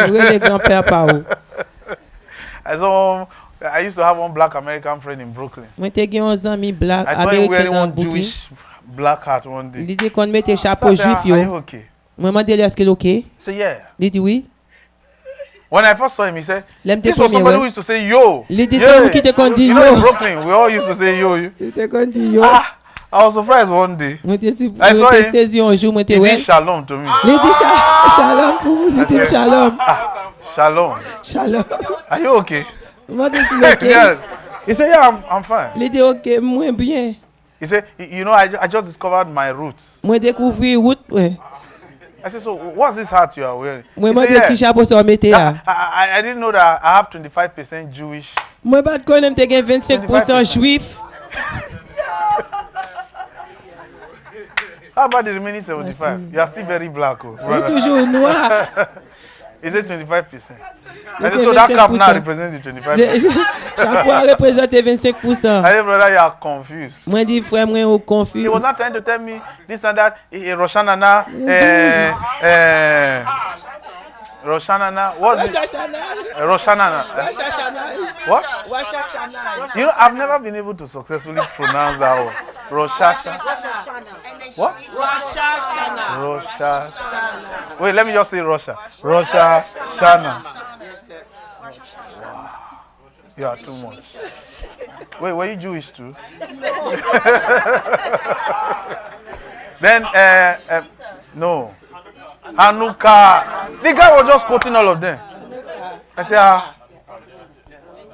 Relé grand-père pa ou. I used to have one black American friend in Brooklyn. Moi te gen 11 ami black I saw him américain wearing dans one Brooklyn. Jewish black hat one day. Li dit qu'on mette So I chapeau said, juif "Are you yo. okay?" Moi, je demandé est-ce qu'il est OK. He said, yeah. Il dit oui. When I first saw him, he said, L'aime this was premier, somebody ouais. who used to say yo. Il dit Yeah. c'est vous qui te conduit You know, in yo. Brooklyn, we all used to say yo. Il te conduit yo. Ah, I was surprised one day. Moi, je I saw t'ai him. saisi un jour, moi, He t'ai ouais. did shalom to me. Il dit shalom pour vous. Il dit said, shalom. Shalom. Shalom. Are you okay? Moi, je suis OK. Yeah. He said, yeah, I'm fine. Il dit OK, moi bien. He said, you know, I just discovered my roots. Moi découvrir route, ouais. I said, so what's this hat you are wearing? Moi He moi said, qui chapeau ça mettre là. I didn't know that I have 25% Jewish. Moi pas connais t'ai 25% juif. How about the remaining 75? You are still very black, oh, Ou brother. toujours noir. He said 25%. I Okay, said, so that cap now 25%. represents the 25%. Chapeau a représenté 25%. I said, brother, you are confused. Moi dit frère moi au He confus. was not trying to tell me this and that. Roshanana, Roshanana, what's it? Roshanana. What? You know, I've never been able to successfully pronounce that word. Roshasha. What? Rosha. Wait, let me just say Rosha. Rosha Shana. Wow. You are too much. Wait, were you Jewish too? Then, no. Hanukkah. The guy was just quoting all of them. I said,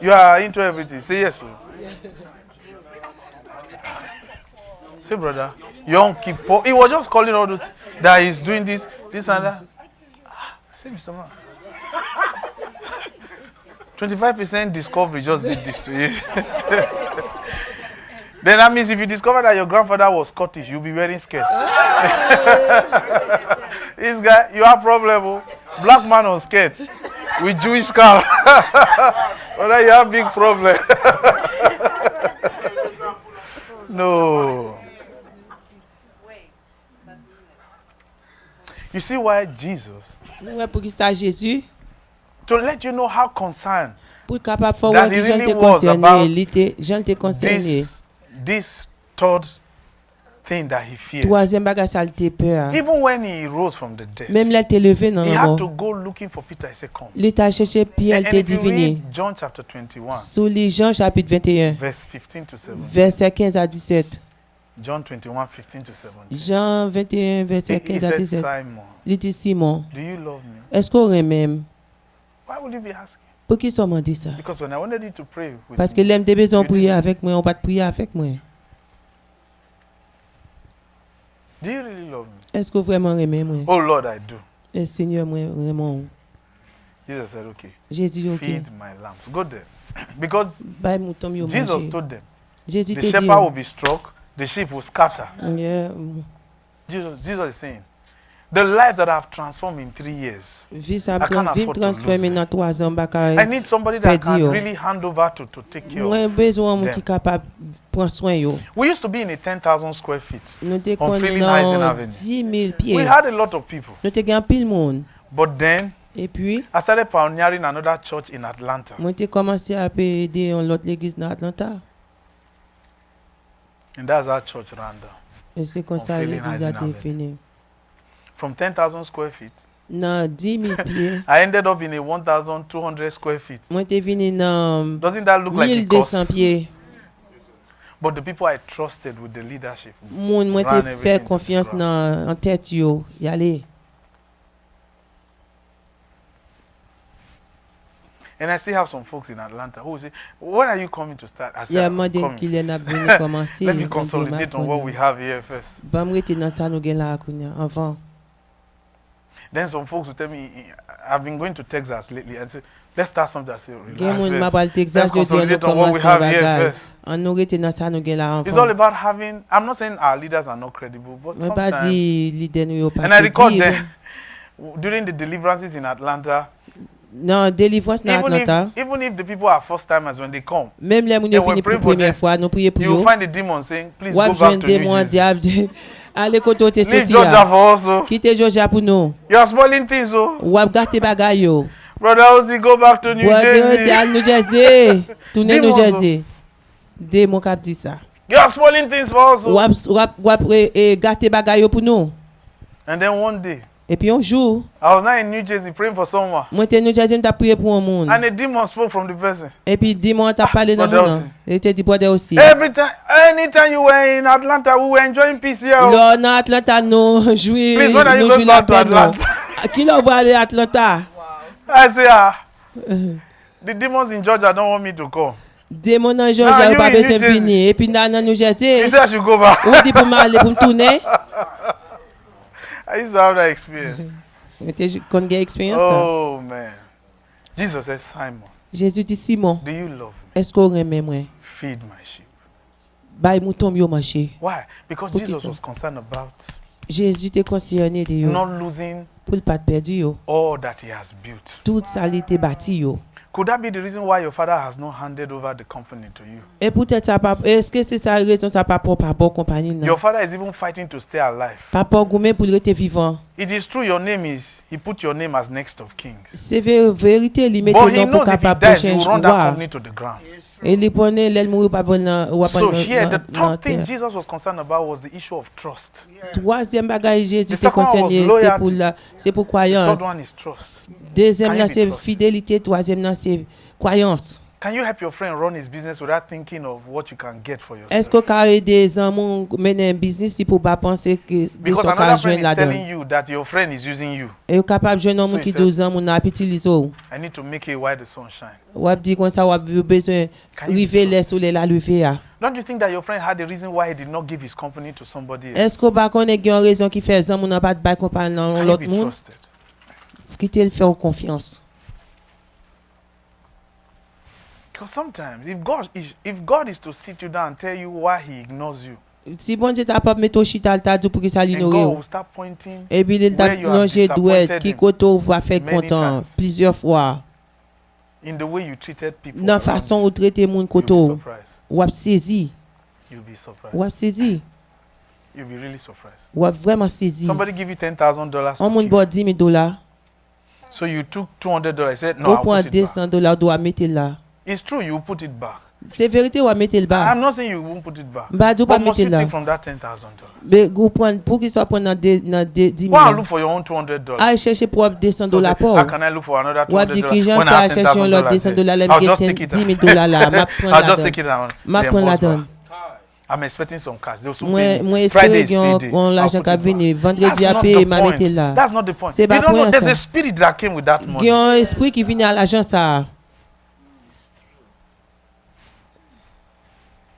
you are into everything. Say yes, sir. Say, brother, Yom Kippur. He was just calling all those that he's doing this and that. I said, Mr. Man, 25% discovery just did this to you. Then that means if you discover that your grandfather was Scottish, you'll be wearing skirts. This guy, you have problem. Oh. Black man on skirts with Jewish cow. Well, you have big problem. No. You see why Jesus, Ouais pour qui ça Jésus to let you know how concerned pour capable faire That que he j'en really te was concerné, about il était j'en te concerné. this third thing that he feared. Troisième bagage ça te peur. Even when he rose from the dead, Même là t'es levé dans he la had mort. to go looking for Peter. He said, come. Il t'a cherché Pierre, And t'es if you divini. read John chapter 21, Sous les Jean chapitre 21, verse 15 to 17. verset 15 à 17. John 21, 15 to 17. Jean 21, verset He 15 à said, 17. Simon, Il dit Simon, do you love me? est-ce qu'on aime même? Why would you be asking? Pour qui ça m'a dit ça? Because when I wanted you to pray with Parce que me, l'aime des besoins you prier didn't. avec moi, on va prier avec moi. Do you really love me? Est-ce que vraiment aime moi? Oh Lord, I do. Et Seigneur, moi vraiment. Jesus said, okay, Jésus, ok. feed my lambs. Go there. Because Bye mouton yo Jesus manger. told them, Jésus the te dit. shepherd will be struck, the sheep will scatter. Yeah, Jesus is saying, the life that I've transformed in 3 years, vie ça I can't vie afford to transformer lose dans 3 ans I baka. need somebody that Perdu, can oh. really hand over to take care Moi of. besoin moun them. qui capable prendre soin yo. We used to be in a 10,000 square feet. Nous te On Freeling Housing connaissons Avenue. 10 000 We pieds. had a lot of people. Nous te gagne pile monde. But then, Et puis, I started pioneering another church in Atlanta. moi te commencé à aider en l'autre l'église dans Atlanta. And that's our church ran down. Et c'est comme On ça Freeling l'église a Housing été finie. From 10,000 square feet, Dans 10 000 pieds, I ended up in a 1,200 square feet. moi te venu dans Doesn't that look like the 1200 cost? pieds. But the people I trusted with the leadership. Moun moi ran te everything fait to confiance the ground. dans en tête yo, y aller. And I still have some folks in Atlanta who say, when are you coming to start? I Y a said, demandé "I'm qu'il coming." y en a venu commencer. Let me consolidate on what we have here first. Ba m'rete dans ça nous gen là kounya avant. Then some folks will tell me, I've been going to Texas lately and say, let's start something. I say, Gen moun relax m'a first. pral Texas yo Let's di on consolidate on what we commencer have here bagay. first. On nous rete dans ça nous gen là It's all avant. about having, I'm not saying our leaders are not credible, but Moi pas sometimes, dit leader nous yo pas and I recall crédible. them, during the deliverances in Atlanta, Non, délivrance dans Atlanta. even if the people are first timers when they come, Même les moun They yo were fini pour praying for première them. fois, nous prier pour you will yo. find the demon saying, please Ou go ap back joindre to des New mois Jersey. diable. Allez côté te Leave sorti Georgia ya. for also. Quitte Georgia pour nous. You are spoiling things, oh. Ou ap gâter bagay yo. Brother Ozzy, go back to New Ou ap c'est Jersey. à New Jersey. Tourner New Dis-moi, Jersey. Des mon cap dit ça. You are spoiling things for us. Ou Oh. ap gâter bagay yo pour nous. And then one day, Et puis un jour, I was now in New Jersey praying for someone. moi j'étais New Jersey, m't'a prié pour un monde. And a demon spoke from the person. Et puis dis-moi t'as parlé dans brother mon nom. aussi. Et t'es dit brother aussi. Anytime you were in Atlanta, we were enjoying peace here. Là dans Atlanta nous jouer Please, when are you nous going jouer la back to paix. non. Atlanta? Qui là va aller à Atlanta? I say, the demons in Georgia don't want me to come. Démon dans Nah, Georgia you pas in New besoin de Jersey. venir. Et puis dans New Jersey, You say I should go back. ou dit pour m'aller pour me tourner. I used to have that experience. Mais t'es qu'on gagne expérience. Oh man. Jesus said, Simon, Jésus dit Simon, do you love me? est-ce qu'on aime moi? Feed my sheep. Bay mouton yo marché. Why? Because Okay, Jesus sir. was concerned about Jésus était concerné de yo not losing pour le pas perdre yo. all that he has built. Tout ça il était bâti yo. Could that be the reason why your father has not handed over the company to you? Et peut-être ça pas est-ce que c'est ça la raison ça pas pour compagnie non. Your father is even fighting to stay alive. Papa goumé pour rester vivant. It is true your name is, he put your name as next of kings. C'est vérité il met But he nom pour knows if he capable dies, he will prochain run that roi. company to the ground. Et les prenait l'elle mourir pas bon ou So here, the dans third thing terre. Jesus was concerned about was the issue of trust. Troisième bagage Jésus The était second one was concerné loyalty. c'est pour The croyance. third one is trust. Deuxième Can là you be c'est trusted? fidélité, troisième là c'est croyance. Can you help your friend run his business without thinking of what you can get for yourself? Est-ce que quand des amis mener un business il faut pas penser que des Because sont another joindre friend is là-dedans. telling you that your friend is using you. Et capable jeune homme So qui he said- 12 ans mon a utiliser ou I need to make it while the sun shines. ou dit comme ça ou besoin Can you river be les soleil la lever a. Don't you think that your friend had a reason why he did not give his company to somebody else? Est-ce que pas connaît une raison qui fait ça mon n'a pas de bail compagnie dans Can you l'autre be monde trusted? quitter le faire confiance. Because sometimes, if God is to sit you down and tell you why he ignores you, Si bon Dieu t'a pas mettre au chital t'a dit pour que ça and l'ignore. God will start pointing Et puis il t'a where you have plongé douette disappointed qui him koto va faire many content times. plusieurs fois. in the way you treated people. Dans around façon you, où traiter moun you'll be koto surprised. ou ap saisi, You'll be surprised. ou ap saisi, You'll be really surprised. ou ap vraiment saisi. Somebody give you $10,000 On to moun keep. bo $10,000, So you took $200. Said no, ou I'll prend put it back. $200 doit mettre là. It's true, you put it back. C'est vérité ou mettre le bas. I'm not saying you won't put it back. Bah du pas But must mettre you là. take from that $10,000? Mais vous prendre pour qu'il soit prendre dans 10 Go and 000. look for your own $200. Allez chercher pour $200 So say, pour. how can I look for another Ou ap dit que $200 j'en when I fais have chercher l'autre $10,000? $200 là, I'll me just get take it. $10,000 là, m'a prendre I'll just là. take it and M'a prendre là reimburse dedans. back. I'm expecting some cash. They'll soon Moi pay moi me. espérer Friday is qu'on payday. on I'll l'argent put qu'a it back. venir vendredi That's à not payer the m'a mettre point. là. That's not the point. C'est You pas don't know point there's ça. a spirit that came with that Il y money. a un esprit qui vient à l'agence ça.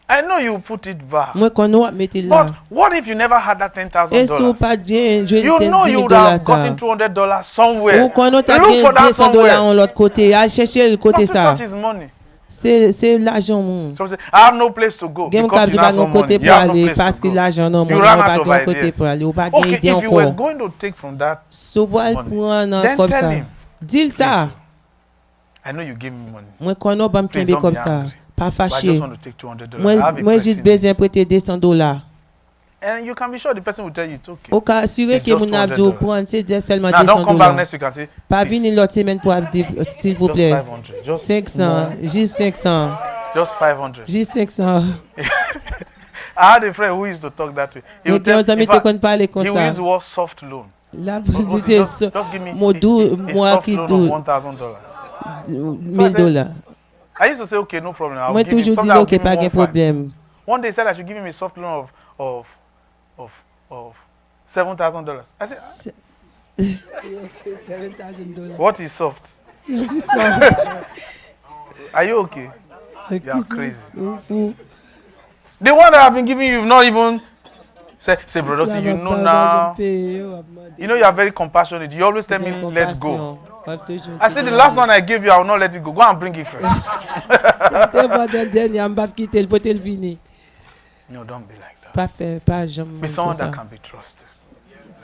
I know you put it back. Moi qu'on nous mettre But là. what if you never had that Et si ou $10,000? pas bien jouer You know you would have $10,000 gotten ça. $200 somewhere. Ou qu'on nous t'a Look bien for that $200 somewhere. en l'autre côté. Allez chercher le côté Not to ça. touch his money. C'est l'argent mon. So say, I have no place to go Game because cap you du have pas some côté money. pour You have no aller place parce to que go. l'argent non You mon ran pas out of gain côté ideas. pour aller ou pas Okay, gain if you were encore. going to take from that, So bois money, prendre then comme tell ça. him, Dis ça. I know you gave me money, Moi qu'on a pas me Please tomber don't comme be ça. angry. Pas but I just fâché. want to take $200. I have a Moi pressing juste besoin need. prêter $200. And you can be sure the person will tell you it's okay. Au cas assuré It's que just mon abdou $200. prendre c'est seulement Now don't come back $200. next week and say, Pas please, venir l'autre semaine pour dire s'il vous just plaît. 500, just 500, small, juste 500, just 500. juste 500. I had a friend who used to talk that way. He Mais would, tell, quand amis in te fact, connaissent parler comme he would ça. use the word soft loan. La Just vérité just give me mon doux a moi soft qui loan doux of $1,000. $1,000. I used to say, okay, no problem. I'll Moi give him. toujours Sometimes dis I'll OK give him pas de 1,500. problème. One day he said I should give him a soft loan of $7,000. I said, $7,000. what is soft? Are you okay? You are crazy. The one that I've been giving you, you've not even say brother, see, you know now. You know you are very compassionate. You always tell me let go. I said the last one I gave you, I will not let it go. Go and bring it first. No, don't be like that. Pas faire, pas jamais. Be someone that can be trusted.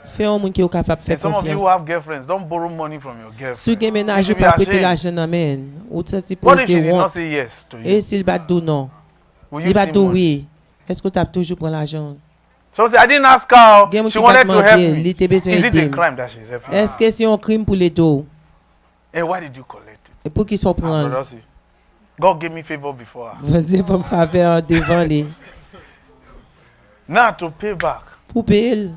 Fais un monde qui est capable de faire And some of you who confiance. have girlfriends, don't borrow money from your Si girlfriend. vous avez ménage, You vous should be pas prêter ashamed. l'argent, amen. Ou ça, c'est pour What if she c'est did not honte. say yes to you? Et s'il va dire non, Will you il va see dire money? oui. Est-ce que tu as toujours pris l'argent? So say, I didn't ask her. Game She qui va wanted to help demander, me. il était besoin Is it a d'aider. crime that she's helping? Est-ce que c'est un crime pour les deux? And why did you collect it? Et pour qu'ils soient Ah, prendre? brother, see, God gave me favor before her. Vous dire pour me faveur devant les. Now to pay back. Pour payer.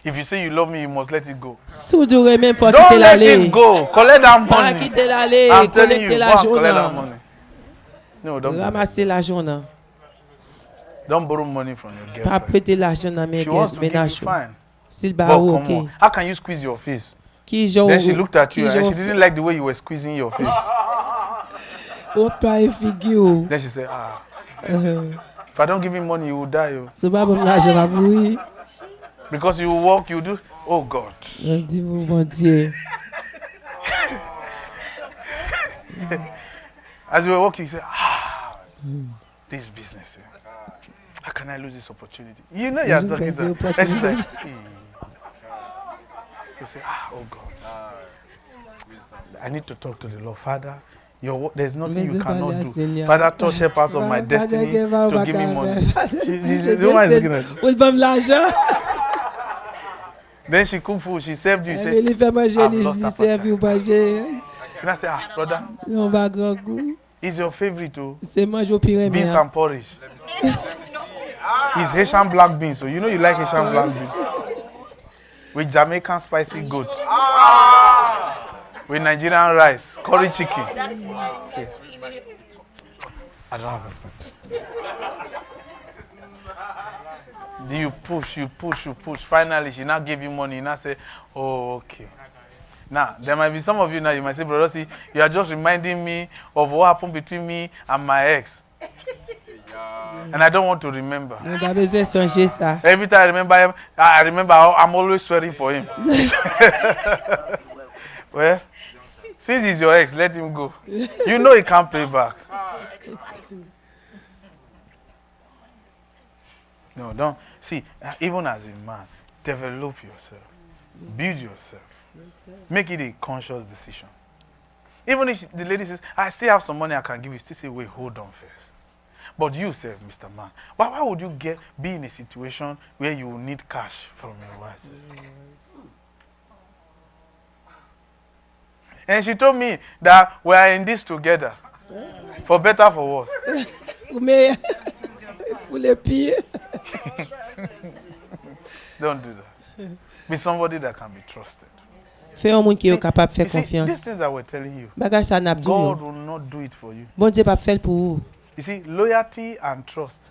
If you say you love me, you must let it go. Sou dou remem faut Don't quitter let l'aller. it go. Collect that Pas money. quitter l'aller, I'm telling you, collecter go and l'argent. collect that nan. money. No, don't. Ramasser l'argent nan. Don't borrow money from your Pas girlfriend. prêter l'argent nan She wants to give you ménage. fine. S'il ba But ou come on, OK. how can you squeeze your face? Qui joue Then she looked at you qui and joue she didn't like the way you were squeezing your face. au pas figure. Then she said, if I don't give him money, he will die. Oh. C'est pas bon l'argent à vous. Because you walk, you do. Oh God. Je dis mon Dieu. As you were walking, you say, this business. How can I lose this opportunity? You know you're You talking get to the her. And she's like, opportunity. you say, oh God. I need to talk to the Lord. Father, there's nothing you cannot do. Father, touch her parts of my destiny to give me money. The woman is looking at you. Ou bam l'argent. Then she cook food, she served you. Elle Say, veut faire manger, I've il lost servi appetite. ou manger. She now say, brother, On va grand goût. it's your favorite too. C'est manger au pire Beans and porridge. It's Haitian black beans, so you know you like Haitian black beans. With Jamaican spicy goat. With Nigerian rice, curry chicken. See, I don't have a food. Then you push. Finally, she now gave you money. You now say, oh, okay. Now, there might be some of you now, you might say, brother, see, you are just reminding me of what happened between me and my ex. And I don't want to remember. On va besoin songer ça. Every time I remember how I'm always swearing for him. Well, since he's your ex, let him go. You know he can't pay back. No, don't. See, even as a man, develop yourself. Build yourself. Make it a conscious decision. Even if the lady says, I still have some money I can give you, still say, wait, hold on first. But you say, Mr. Man, why would you be in a situation where you need cash from your wife? And she told me that we are in this together. For better, for worse. Mais pour le pire. Don't do that. Be somebody that can be trusted. Fais un monde qui est capable de faire You see, these confiance. things that we're telling you, Bagage ça n'a pas God dit. will not do it for you. Bon Dieu pas faire pour vous. You see, loyalty and trust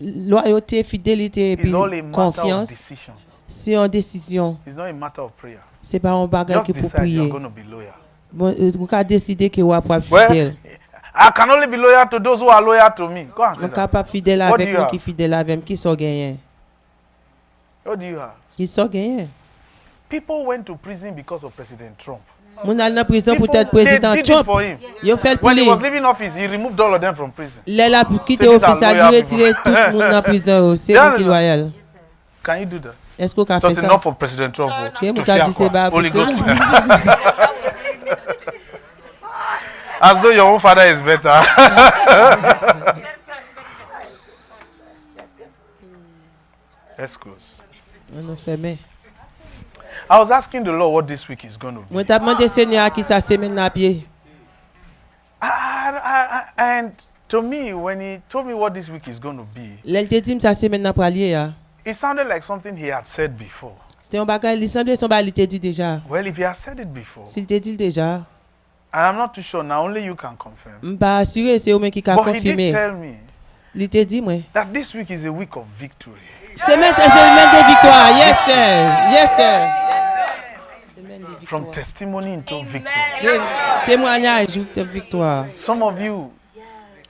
Loyauté, fidélité et puis is all a matter of confiance, decision. c'est une décision. It's not a matter of prayer. C'est pas un bagage Just qui pour decide you're prier. going to be loyal. Bon, vous pouvez décider que vous êtes Well, fidèle. I can only be loyal to those who are loyal to me. Go and say Vous that. capable fidèle What do avec you nous have? qui fidèle avec nous qui sont gagnants. What do you have? Qui sont gagnants. People went to prison because of President Trump. Mon allé en prison pour People, être président they did it Trump. for him. Yo fait pour When he lui. was leaving office, he removed all of them from prison. Là a quitté So these office, are il a loyal retiré tout le monde en prison. C'est Yeah, vous qui no. loyal. Can you do that? Est-ce qu'on a So fait it's ça? enough for President Trump. Que To vous fear avez dit c'est quoi? pas Holy Ghost. possible. As though your own father is better. Let's close. On a fermé. I was asking the Lord what this week is going to be. Moi t'ai demandé Seigneur qui ça semaine à pied. And to me, when he told me what this week is going to be, L'elle te dit ça semaine à pralier ya. it sounded like something he had said before. C'était un bagage, il semblait son bagage il te dit déjà. Well, if he has said it before, S'il te dit déjà, and I'm not too sure now, only you can confirm. m'pas assuré c'est eux qui a But he did confirmé. tell me Il te dit moi. that this week is a week of victory. Semaine c'est semaine de victoire. Yes sir. Yes sir. Semaine de From victoire. testimony into victory. Témoignage de victoire. Some of you,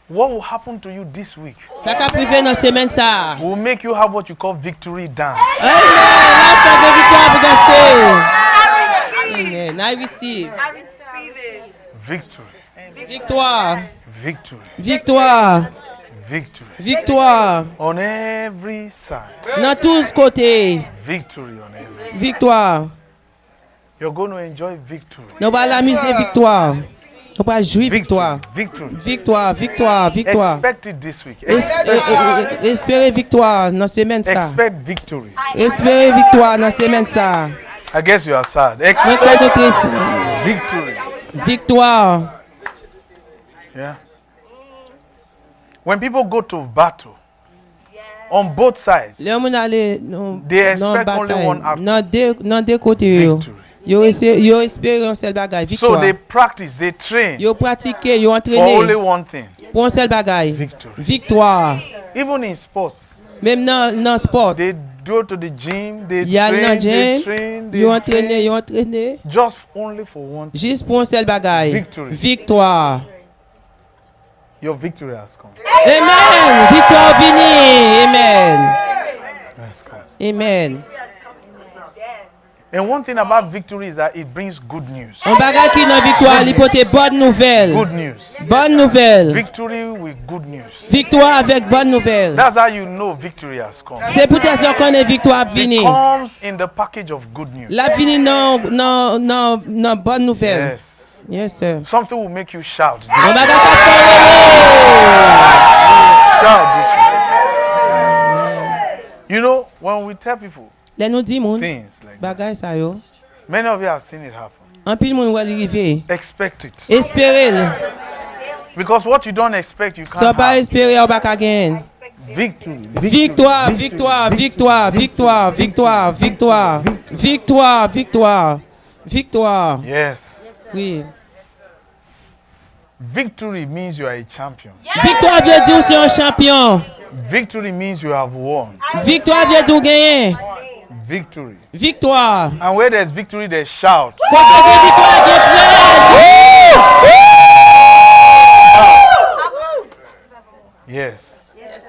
what will happen to you this week Ça qu'a privé dans semaine ça. will make you have what you call victory dance. Amen. La fête de victoire pour danser. Amen. I receive. Victory, Victoire. victory, Victoire. victory. Victoire. On every side. Dans tous côtés. Victory on every side. Victoire. You're going to enjoy victory. Nous allons amuser victoire. Nous allons jouer victoire. Victory. Victoire, victoire, victoire. Expect it this week. Espérez victoire dans semaine ça. Expect victory. Espérez victoire dans semaine ça. I guess you are sad. Nous Expect allons triste. victory. Victoire. Yeah. When people go to battle, on both sides, Le moun ale non They expect only one outcome. nan de kote yo. Victory. Yo espere yon sel bagay, So they victoire. practice, they train Yo pratike, yo for only entraîne one thing. pour un sel bagay. Victory. Victoire. Even in sports, Même nan sport. they go to the gym, they Yal nan train, gym, they yo train, entraîne. just only for one thing. Juste pour un seul bagay. Victory. Victoire. Your victory has come. Amen. Victoire vini. Amen. Has come. Amen. And one thing about victory is that it brings good news. Un bagay qui nan victoire, li pote bonne nouvelle. Good news. Bonne nouvelle. Victory with good news. Victoire avec bonne nouvelle. That's how you know victory has come. C'est pour ça qu'on est victoire vini. It comes in the package of good news. La vini non bonne nouvelle. Yes. Yes sir. Something will make you shout. Un bagay ka parler. Shout this way. You know, when we tell people Les nous dit moun things like that, bagay sa yo. many of you have seen it happen. En pile moun wè li rive. Expect it. Espérer. Because what you don't expect, you So can't pas have. espérer ou pas gagner. Victory. Victoire, victoire, victoire, victoire, victoire, victoire, victoire, victoire, victoire. Yes. Oui. Victory means you are a champion. Victoire veut dire c'est un champion. Victory means you have won. Victoire veut dire gagner. Victory. Victoire. And where there's victory, there's shout. Quand on dit victoire, Yes.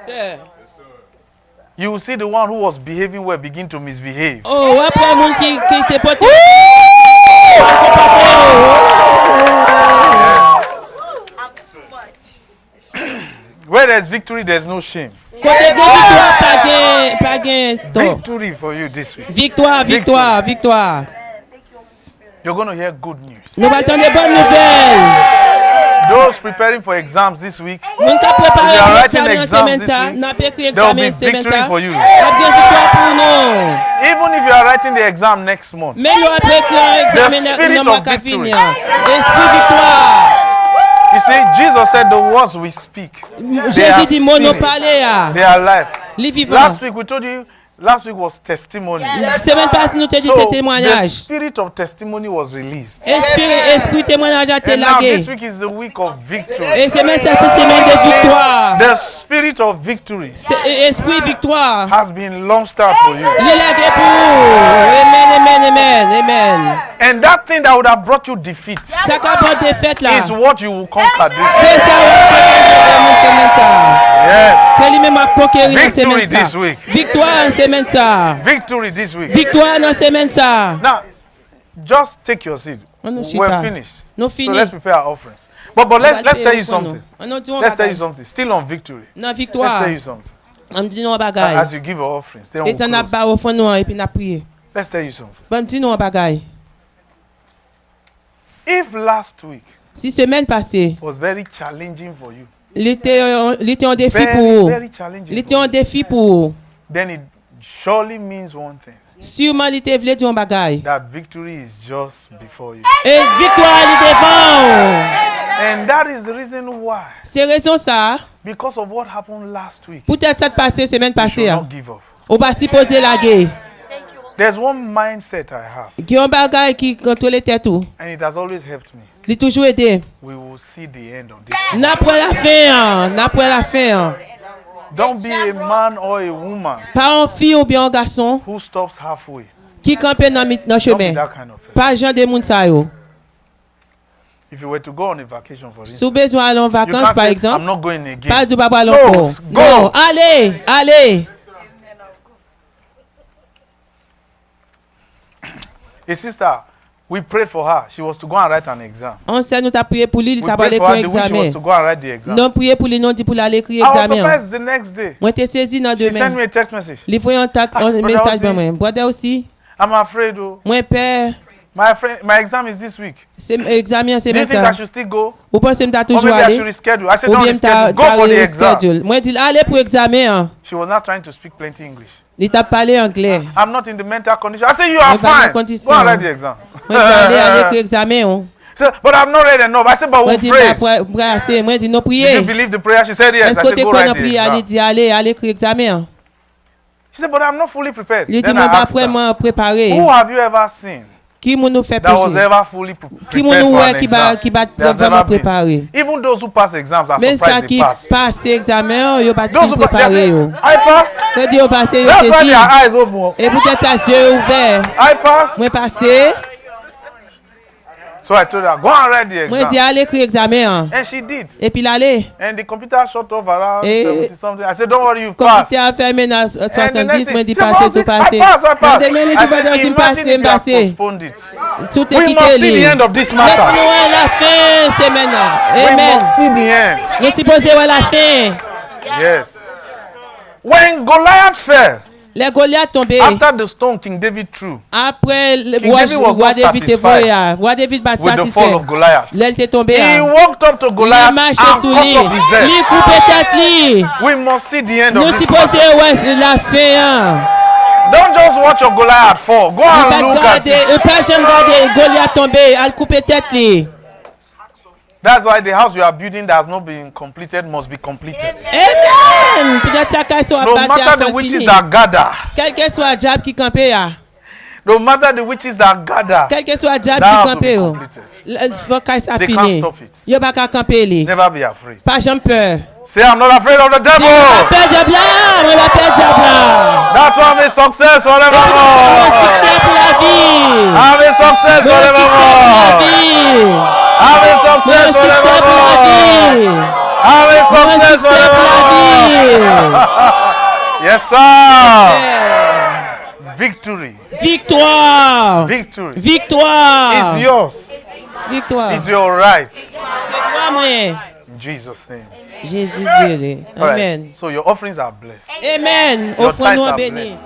Yes. You will see the one who was behaving well begin to misbehave. Oh, après moun qui te porte. Where there's victory, there's no shame. Quand on dit victoire, pas gain, tort. Victory for you this week. Victoire, victoire, victoire. You're going to hear good news. Nous attendons des bonnes nouvelles. Those preparing for exams this week, Moun ka If you are préparé writing examen exams semaine this ça, week, n'a pas écrit there will be examen semaine victory ça. for you. N'a bien victoire pour nous. Even if you are writing the exam next month, Mais nous après écrit un examen The spirit non of pas victory. finir. Esprit victoire. you see, Jesus said the words we speak, they are Jésus dit mon nous spirit, parler à. they are life. Li vivant. Last week we told you, last week was testimony. Semaine passée nous te dit So tes the témoignages. spirit of testimony was released. Esprit témoignage a été And now this lagué. week is the week of victory. Et semaine ça c'est semaine de victoire. The spirit of victory Esprit victoire. has been launched out for you. Il est lagué pour vous. Amen, amen, amen, amen. And that thing that would have brought you defeat Ça qu'a pas défaite là. is what you will conquer this C'est week. ça on semaine ça. Yes. C'est lui-même à conquérir dans semaine Victory ça. this week. Victoire en semaine ça. Victory this week. Victoire dans semaine ça. Now, just take your seat. On nous We're chita. finished. Nous So fini. let's prepare our offerings. But let's tell you something. Let's tell you something. Still on victory. Non Let's victoire. tell you something. On dit non bagaille. As you give your offerings, then Et t'en as we'll pas close. au fond nous et puis n'a prié. Let's tell you something. Bon dit non bagaille. If last week Si semaine passée, was very challenging for you, il était un défi pour very, vous. very challenging Il était for un you, défi pour vous. then it surely means one thing. Sûrement il était voulu dire un bagaille. That victory is just before you. Et victoire il devant. And that is the reason why, C'est raison ça. because of what happened last week, Peut-être ça passé semaine you should passée. not give up. On va supposer la guerre. There's one mindset I have, Il y a un bagaille qui contrôle tête tout. and it has always helped me. Il a toujours aidé. We will see the end of this. N'après la fin, n'après la fin. Don't be a man or a woman Pas un fille ou bien un garçon who stops halfway. qui campe dans le Don't be chemin. that kind of person. Pas gens de moun sa yo. If you were to go on a vacation, for instance, Sous besoin aller en you vacances can't par say, I'm exemple. not going again. Pas du papa No, encore. go. Non, allez, allez. A sister, we prayed for her. She was to go and write an exam. On sait nous t'a prié pour lui, il We t'a prayed parlé for pour her the week she was examen. to go and write the exam. Non prié pour lui, non dit pour l'aller écrire I was examen. surprised the next day. Moi t'ai saisi dans She sent demain. me a text message. Il faut un brother message aussi. pour moi. Brother aussi. I'm afraid, oh. Moi père, My exam is this week. c'est examen c'est Do you think I maintenant. should still go? Ou pensez m'ta Or toujours maybe I aller? should reschedule? I said, Ou don't bien m'ta reschedule. Go for the exam. reschedule. Moi dit allez pour examen. She was not trying to speak plenty English. Il t'a parlé anglais. I'm not in the mental condition. I said, you are Mais pas dans fine. condition. Go and write the exam. Moi dit aller écrire examen. So, but I've not read enough. I said, but Moi we'll dit pray. moi dit non Did you prier. believe the prayer? She said, yes. Est-ce I que said, tu go connais write the prier? exam. Elle dit allez écrire examen. She said, but I'm not fully prepared. Il dit, Then moi, I pas asked her, vraiment préparé. who have you ever seen Qui nous fait that was pécher? ever fully prepared Qui for nous an qui exam? va There's vraiment never been. préparé? Even those who pass exams are Même ça surprised they qui pass. passe examen, yo pas Those who pass, préparé they yo. say, I pass. Quand dit on passe yo That's why saisi. their eyes open. Et peut-être à yeux ouverts. I pass. Moi passé, So I told her, go and write the moi dit exam. allez écrire examen. Hein. And she did. Et puis l'aller. And the computer shut off around Eh, 70 something. I said, don't worry, you've passed. Computer a fermé dans 70, moi dit She passer said, tout passer. I pass. Moi demandé I tout said, passer, imagine passer, if you have passer. postponed it. Tout est We must see the quitté. end of this Nous matter. la fin, c'est maintenant. We Amen. must see the end. Nous supposons voir la fin. Yes. When Goliath fell, Les Goliath tombés. after the stone King David threw Après, le King David was roi not David était satisfied voyage. Roi David pas with the fall satisfait. of Goliath, L'elle était tombée. he walked up to Goliath Il and marchait cut sous lui. off his head. Il coupait tête lui. We must see the end Nous of this supposons matter. voir la fin. Don't just watch your Goliath fall. Go Il and pas look at garder, it. pas jamais garder Goliath tomber. Elle coupait tête lui. That's why the house you are building that has not been completed must be completed. Amen. Peut-être ça casse soit No bâti matter à the fin witches fini. that gather, Quel que soit le diable qui campait là. no matter the witches that gather, Quel que soit le diable that qui house will campait. be Oh. completed. Il faut que ça They finisse. can't stop it. Yo pas qu'à camper lui. Never be afraid. Pas jamais peur. Say, I'm not afraid of the devil. On va perdre diable là. On va perdre diable là. That's why I'm a success Un forevermore. succès pour la vie. I'm a success Un succès pour la forevermore. vie. I'm a Un success succès pour la forevermore. vie. I'm a Un success succès pour la forevermore. vie. Yes, sir. Victory. Victoire. Victory Victoire. is yours. Victoire. Is your right. C'est toi, moi. In Jesus' name. Jésus Dieu. All right. Amen. So your offerings are blessed. Amen. Your Offrons-nous tithes en are béni.